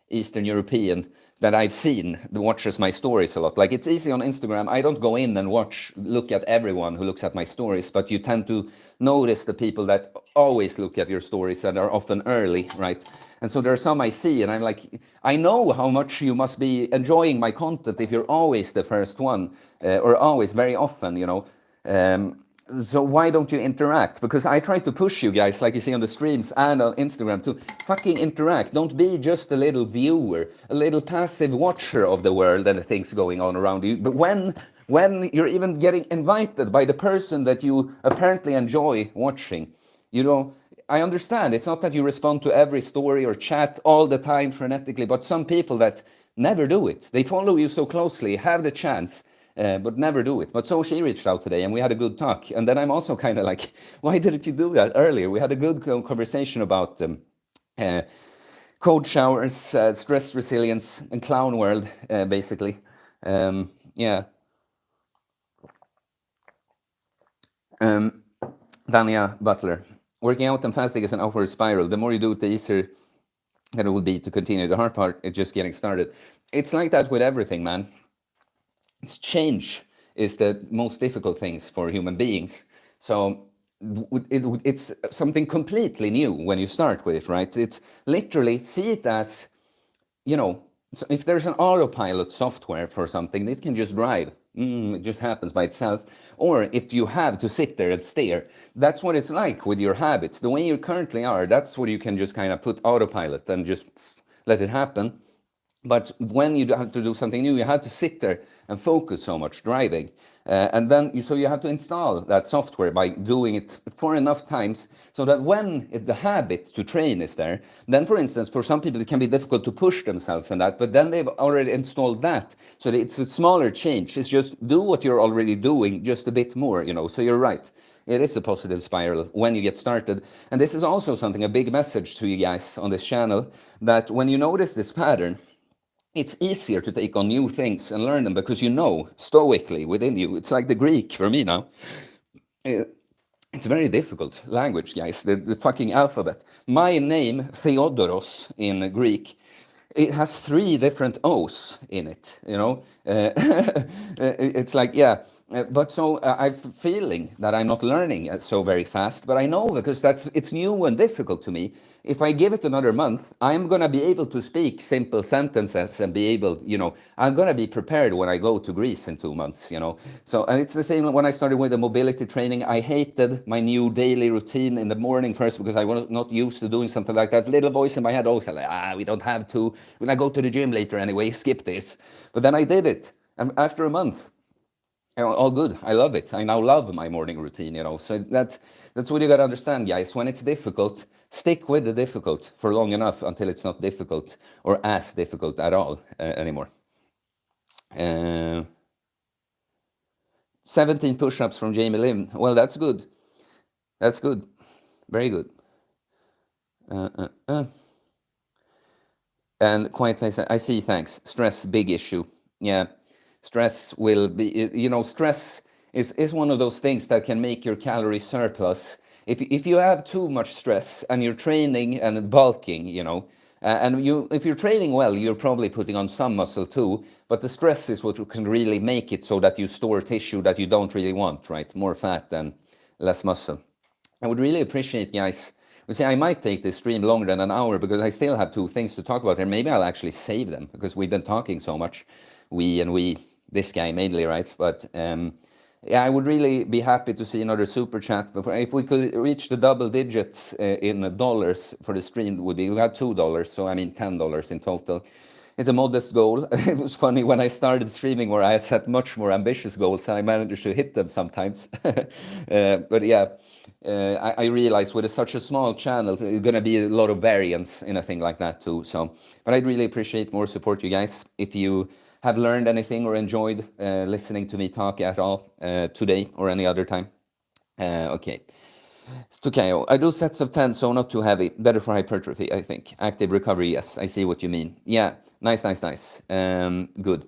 Eastern European that I've seen that watches my stories a lot. Like, it's easy on Instagram. I don't go in and look at everyone who looks at my stories, but you tend to notice the people that always look at your stories and are often early, right? And so there are some I see, and I'm like, I know how much you must be enjoying my content if you're always the first one, or always, very often, you know. So why don't you interact? Because I try to push you guys, like you see on the streams and on Instagram, to fucking interact. Don't be just a little viewer, a little passive watcher of the world and the things going on around you. But when you're even getting invited by the person that you apparently enjoy watching, you know, I understand. It's not that you respond to every story or chat all the time frenetically, but some people that never do it. They follow you so closely, have the chance, but never do it. But so she reached out today, and we had a good talk. And then I'm also kind of like, why didn't you do that earlier? We had a good conversation about cold showers, stress resilience, and clown world, basically. Yeah. Dania Butler. Working out and fasting is an upward spiral. The more you do it, the easier that it will be to continue. The hard part is just getting started. It's like that with everything, man. It's change is the most difficult things for human beings. So it's something completely new when you start with it, right? It's literally, see it as, you know, so if there's an autopilot software for something, it can just drive. It just happens by itself. Or if you have to sit there and stare, that's what it's like with your habits. The way you currently are, that's what you can just kind of put autopilot and just let it happen. But when you have to do something new, you have to sit there and focus so much driving. And then, so you have to install that software by doing it for enough times so that when the habit to train is there, then, for instance, for some people, it can be difficult to push themselves and that, but then they've already installed that. So it's a smaller change. It's just do what you're already doing, just a bit more, you know. So you're right. It is a positive spiral when you get started. And this is also something, a big message to you guys on this channel, that when you notice this pattern, it's easier to take on new things and learn them because you know stoically within you. It's like the Greek for me now. It's very difficult language, guys, the fucking alphabet. My name, Theodoros, in Greek, it has 3 different O's in it, you know. It's like, yeah. But so I'm feeling that I'm not learning so very fast, but I know because it's new and difficult to me. If I give it another month, I'm going to be able to speak simple sentences and be able, you know, I'm going to be prepared when I go to Greece in 2 months, you know. So, and it's the same when I started with the mobility training. I hated my new daily routine in the morning first because I was not used to doing something like that. Little voice in my head always like, we don't have to. When I go to the gym later anyway, skip this. But then I did it. And after a month, all good. I love it. I now love my morning routine, you know. So that's what you got to understand, guys. When it's difficult, stick with the difficult for long enough until it's not difficult or as difficult at all anymore. 17 push-ups from Jamie Lynn. Well, that's good. That's good. very good. Uh, uh, uh. And Quiet Place, I see, thanks. Stress, big issue. Yeah. Stress will be, stress is one of those things that can make your calorie surplus. If you have too much stress and you're training and bulking, if you're training well, you're probably putting on some muscle too, but the stress is what can really make it so that you store tissue that you don't really want, right? More fat than less muscle. I would really appreciate, guys. You see, I might take this stream longer than an hour because I still have two things to talk about, and maybe I'll actually save them because we've been talking so much. We, this guy mainly, right? But yeah, I would really be happy to see another super chat. But if we could reach the double digits in dollars for the stream, would be, we got $2, so I mean $10 in total. It's a modest goal. It was funny when I started streaming where I set much more ambitious goals and I managed to hit them sometimes. But yeah, I realized with such a small channel, it's going to be a lot of variance in a thing like that too. So, but I'd really appreciate more support, you guys. If you have learned anything or enjoyed listening to me talk at all today or any other time. Okay. Stukayo, I do sets of 10, so not too heavy. Better for hypertrophy, I think. Active recovery, yes. I see what you mean. Yeah, nice. Good.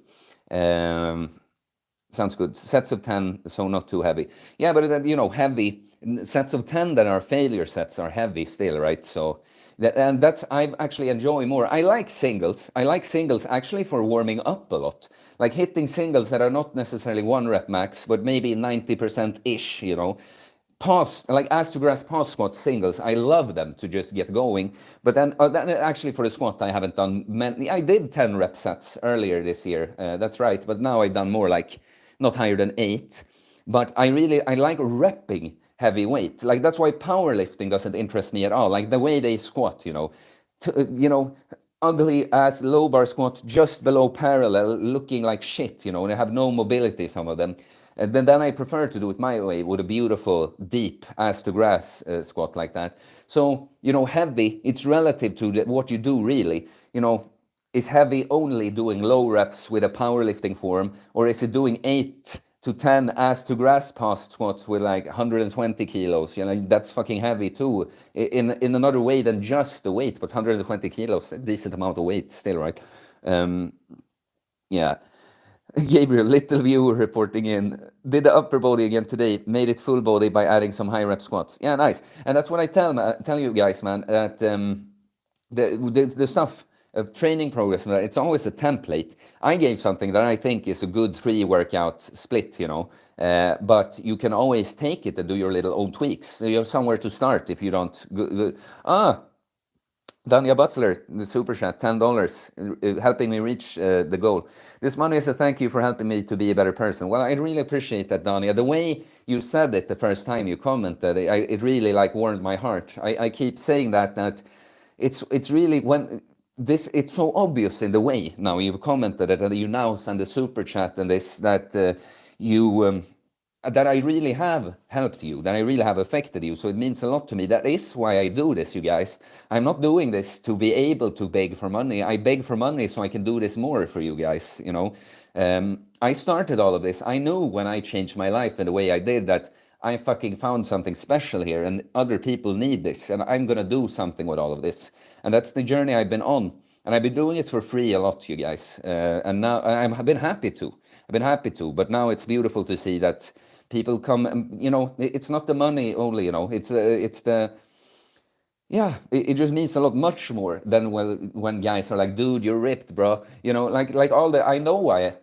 Sounds good. Sets of 10, so not too heavy. Yeah, but heavy sets of 10 that are failure sets are heavy still, right? So that's I actually enjoy more. I like singles. I like singles actually for warming up a lot. Like hitting singles that are not necessarily 1 rep max, but maybe 90% ish, pause, like ass to grass pause squat singles. I love them to just get going. But then actually for the squat, I haven't done many. I did 10 rep sets earlier this year. That's right. But now I've done more like not higher than 8. But I like repping heavy weight. Like that's why powerlifting doesn't interest me at all. Like the way they squat, ugly ass low bar squat just below parallel, looking like shit, and they have no mobility, some of them. And then I prefer to do it my way with a beautiful, deep ass to grass squat like that. So, heavy, it's relative to what you do really. Is heavy only doing low reps with a powerlifting form, or is it doing 8 to 10 ass to grass past squats with like 120 kilos? That's fucking heavy too, in another way than just the weight, but 120 kilos, a decent amount of weight still, right? Yeah. Gabriel, little viewer reporting in. Did the upper body again today. Made it full body by adding some high rep squats. Yeah, nice. And that's what I tell you guys, man. That the stuff of training progress, it's always a template. I gave something that I think is a good 3-workout split, but you can always take it and do your little own tweaks. You have somewhere to start if you don't. Danya Butler, the super chat, $10, helping me reach the goal. This money is a thank you for helping me to be a better person. Well, I really appreciate that, Danya. The way you said it the first time you commented, it really warmed my heart. I keep saying that it's really when this, it's so obvious in the way now you've commented it, and you now send a super chat and this that you. That I really have helped you, that I really have affected you. So it means a lot to me. That is why I do this, you guys. I'm not doing this to be able to beg for money. I beg for money so I can do this more for you guys, I started all of this. I knew when I changed my life in the way I did that I fucking found something special here and other people need this. And I'm going to do something with all of this. And that's the journey I've been on. And I've been doing it for free a lot, you guys. And now I've been happy to. But now it's beautiful to see that people come, it's not the money only, it's the, yeah, it just means a lot much more than when guys are like, dude, you're ripped, bro. Like all the, I know why I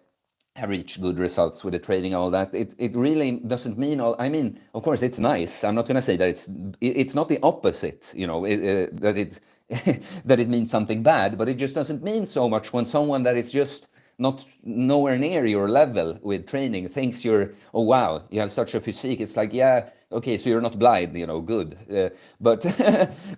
have reached good results with the training, all that. It really doesn't mean all, I mean, of course it's nice. I'm not going to say that it's not the opposite, that it, that it means something bad, but it just doesn't mean so much when someone that is just not nowhere near your level with training thinks you're, oh wow, you have such a physique. It's like, yeah, okay, so you're not blind, good. But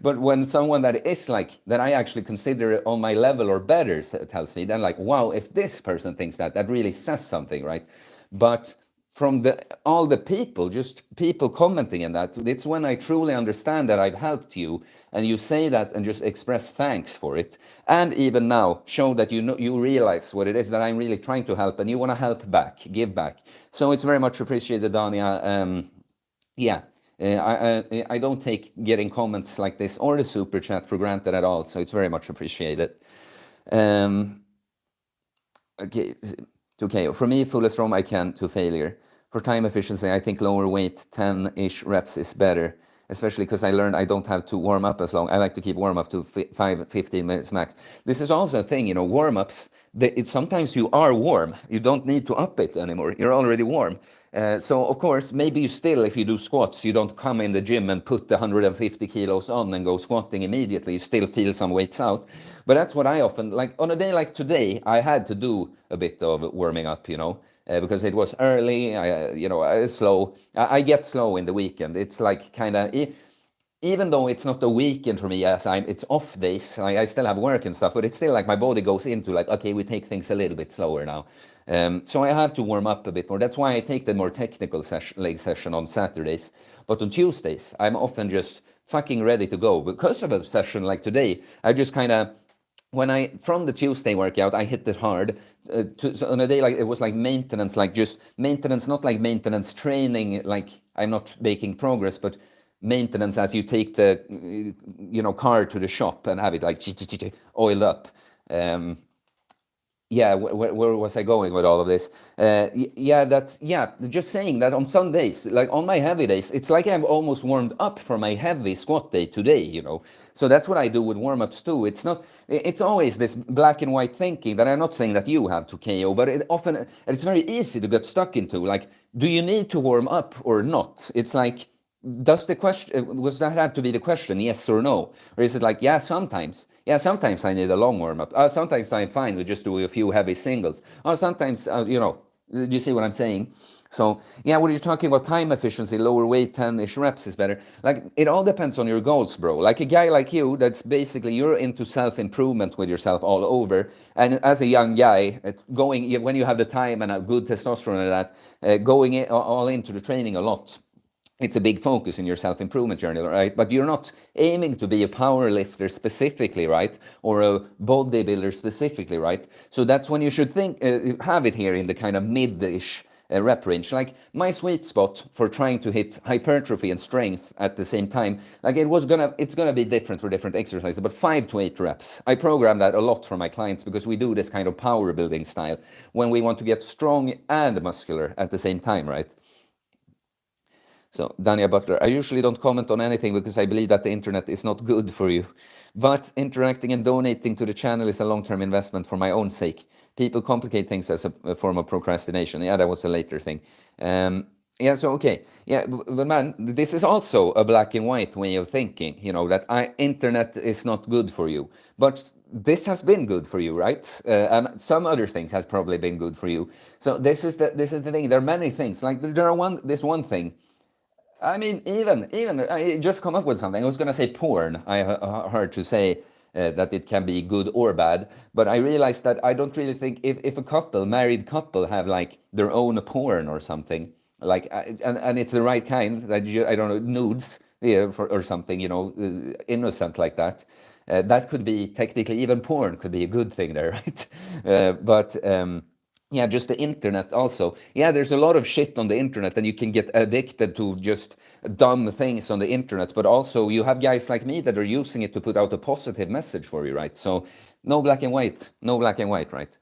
but when someone that is like, that I actually consider on my level or better tells me, then like, wow, if this person thinks that really says something, right? But from all the people, just people commenting in that, it's when I truly understand that I've helped you, and you say that and just express thanks for it, and even now show that you realize what it is that I'm really trying to help, and you want to help back, give back. So it's very much appreciated, Dania. Yeah, I don't take getting comments like this or the super chat for granted at all, so it's very much appreciated. Okay, okay. For me, fullest ROM I can to failure. For time efficiency, I think lower weight, 10-ish reps is better, especially because I learned I don't have to warm up as long. I like to keep warm up to 15 minutes max. This is also a thing, warm ups. Sometimes you are warm. You don't need to up it anymore. You're already warm. So of course, maybe you still, if you do squats, you don't come in the gym and put the 150 kilos on and go squatting immediately. You still feel some weights out. But that's what I often, like on a day like today, I had to do a bit of warming up, because it was early, I slow. I get slow in the weekend. It's like kind of, even though it's not a weekend for me, it's off days. I still have work and stuff, but it's still like my body goes into like, okay, we take things a little bit slower now. So I have to warm up a bit more. That's why I take the more technical leg session on Saturdays. But on Tuesdays, I'm often just fucking ready to go. Because of a session like today, I just kind of, from the Tuesday workout, I hit it hard. So on a day like it was like maintenance, like just maintenance, not like maintenance training, like I'm not making progress, but maintenance as you take the car to the shop and have it like oiled up. Yeah, where was I going with all of this? Just saying that on some days, like on my heavy days, it's like I'm almost warmed up for my heavy squat day today, So that's what I do with warm-ups too. It's always this black and white thinking that I'm not saying that you have to KO, but it's very easy to get stuck into. Like, do you need to warm up or not? It's like, does that have to be the question, yes or no? Or is it like, yeah, sometimes I need a long warm-up. Sometimes I'm fine with just doing a few heavy singles. Or sometimes, do you see what I'm saying? So, yeah, what are you talking about? Time efficiency, lower weight, 10-ish reps is better. Like, it all depends on your goals, bro. Like a guy like you, that's basically, you're into self-improvement with yourself all over. And as a young guy, when you have the time and a good testosterone and that, going all into the training a lot, it's a big focus in your self-improvement journey, right? But you're not aiming to be a power lifter specifically, right? Or a bodybuilder specifically, right? So that's when you should have it here in the kind of mid-ish rep range. Like my sweet spot for trying to hit hypertrophy and strength at the same time, like it's gonna be different for different exercises, but 5 to 8 reps. I program that a lot for my clients because we do this kind of power building style when we want to get strong and muscular at the same time, right? So, Dania Butler, I usually don't comment on anything because I believe that the internet is not good for you. But interacting and donating to the channel is a long-term investment for my own sake. People complicate things as a form of procrastination. Yeah, that was a later thing. Okay. Yeah, but man, this is also a black and white way of thinking, that internet is not good for you. But this has been good for you, right? And some other things has probably been good for you. So this is the thing. There are many things. Like this one thing. I mean, even I just come up with something. I was gonna say porn. I heard to say that it can be good or bad, but I realized that I don't really think if a married couple, have like their own porn or something, like and it's the right kind, that I don't know, nudes, yeah, or something, innocent like that. That could be technically, even porn could be a good thing there, right? But. Yeah, just the internet also. Yeah, there's a lot of shit on the internet and you can get addicted to just dumb things on the internet. But also you have guys like me that are using it to put out a positive message for you, right? So no black and white, right?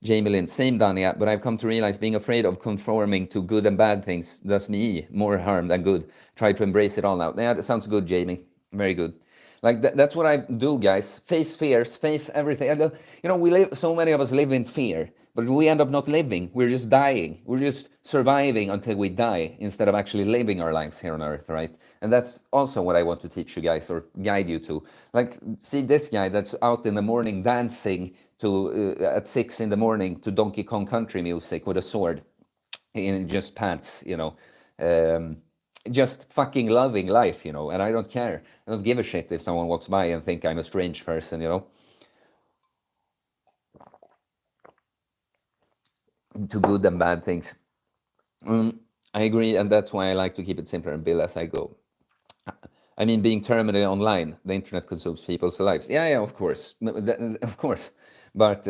Jamie Lynn, same Dania, but I've come to realize being afraid of conforming to good and bad things does me more harm than good. Try to embrace it all now. Yeah, that sounds good, Jamie. Very good. Like that's what I do, guys. Face fears, face everything. So many of us live in fear, but we end up not living. We're just dying. We're just surviving until we die instead of actually living our lives here on earth, right? And that's also what I want to teach you guys or guide you to. Like, see this guy that's out in the morning dancing to at 6 in the morning to Donkey Kong Country music with a sword in just pants, just fucking loving life, and I don't care. I don't give a shit if someone walks by and think I'm a strange person, to good and bad things. I agree, and that's why I like to keep it simpler and build as I go. I mean, being terminally online, the internet consumes people's lives. Yeah, of course, but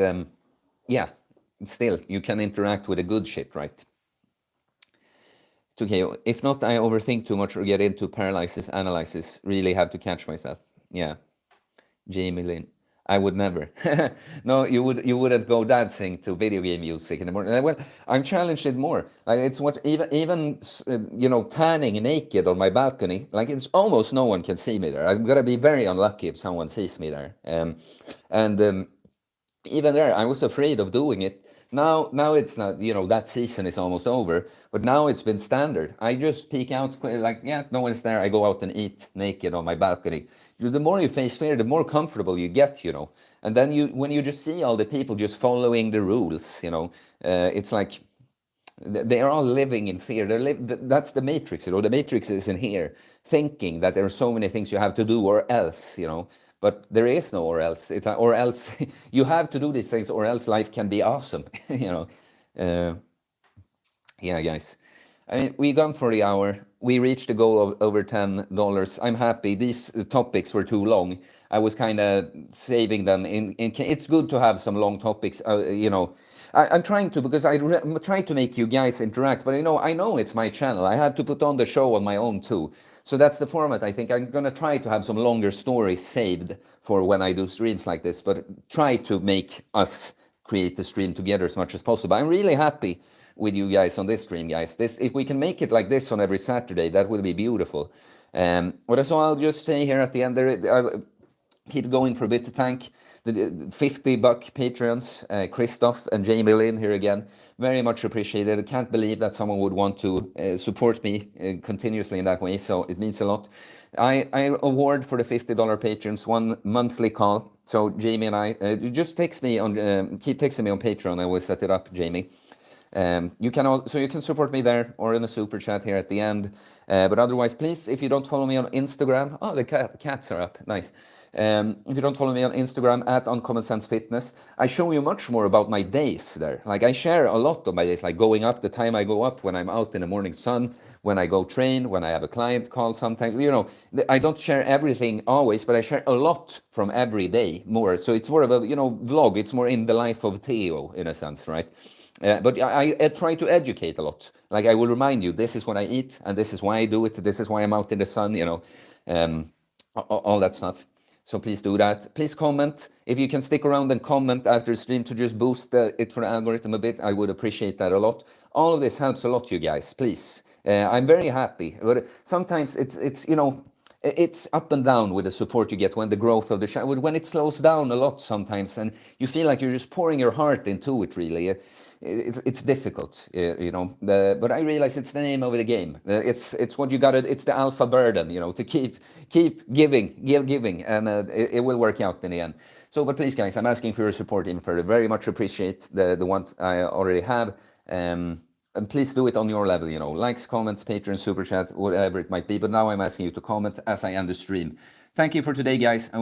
yeah, still, you can interact with the good shit, right? It's okay. If not, I overthink too much or get into paralysis analysis. Really have to catch myself. Yeah. Jamie Lynn. I would never. No, you wouldn't go dancing to video game music in the morning. Well, I'm challenged it more. Like it's what even tanning naked on my balcony. Like it's almost no one can see me there. I'm gonna be very unlucky if someone sees me there. And even there, I was afraid of doing it. Now it's not, that season is almost over, but now it's been standard. I just peek out, like, yeah, no one's there. I go out and eat naked on my balcony. The more you face fear, the more comfortable you get, And then when you just see all the people just following the rules, it's like they are all living in fear. That's the matrix, The matrix is in here, thinking that there are so many things you have to do or else, But there is no or else. It's or else you have to do these things or else life can be awesome, Yeah, guys. I mean, we gone for the hour. We reached the goal of over $10. I'm happy. These topics were too long. I was kind of saving them. It's good to have some long topics. I'm trying to, because I'm trying to make you guys interact. But I know it's my channel. I had to put on the show on my own too. So that's the format. I think I'm gonna try to have some longer stories saved for when I do streams like this. But try to make us create the stream together as much as possible. I'm really happy with you guys on this stream, guys. If we can make it like this on every Saturday, that would be beautiful. So I'll just say here at the end there, I'll keep going for a bit to thank the $50 Patreons, Christoph and Jamie Lynn here again. Very much appreciated. I can't believe that someone would want to support me continuously in that way, so it means a lot. I award for the $50 patrons 1 monthly call. So Jamie and I, just text me on, keep texting me on Patreon. I will set it up, Jamie. You can support me there or in a super chat here at the end. But otherwise, please, if you don't follow me on Instagram, the cats are up, nice. If you don't follow me on Instagram at Uncommon Sense Fitness, I show you much more about my days there. Like I share a lot of my days, like going up, the time I go up, when I'm out in the morning sun, when I go train, when I have a client call sometimes. I don't share everything always, but I share a lot from every day more. So it's more of a vlog. It's more in the life of Theo in a sense, right? But I try to educate a lot. Like I will remind you, this is what I eat, and this is why I do it. This is why I'm out in the sun, all that stuff. So please do that. Please comment. If you can stick around and comment after the stream to just boost it for the algorithm a bit, I would appreciate that a lot. All of this helps a lot, you guys. Please. I'm very happy. But sometimes it's up and down with the support you get when the growth of the channel, when it slows down a lot sometimes, and you feel like you're just pouring your heart into it, really. It's difficult, but I realize it's the name of the game. It's what you got. It's the alpha burden, to keep giving, and it will work out in the end. So, but please, guys, I'm asking for your support even further. Very much appreciate the ones I already have. And please do it on your level, likes, comments, Patreon, super chat, whatever it might be. But now I'm asking you to comment as I end the stream. Thank you for today, guys. I will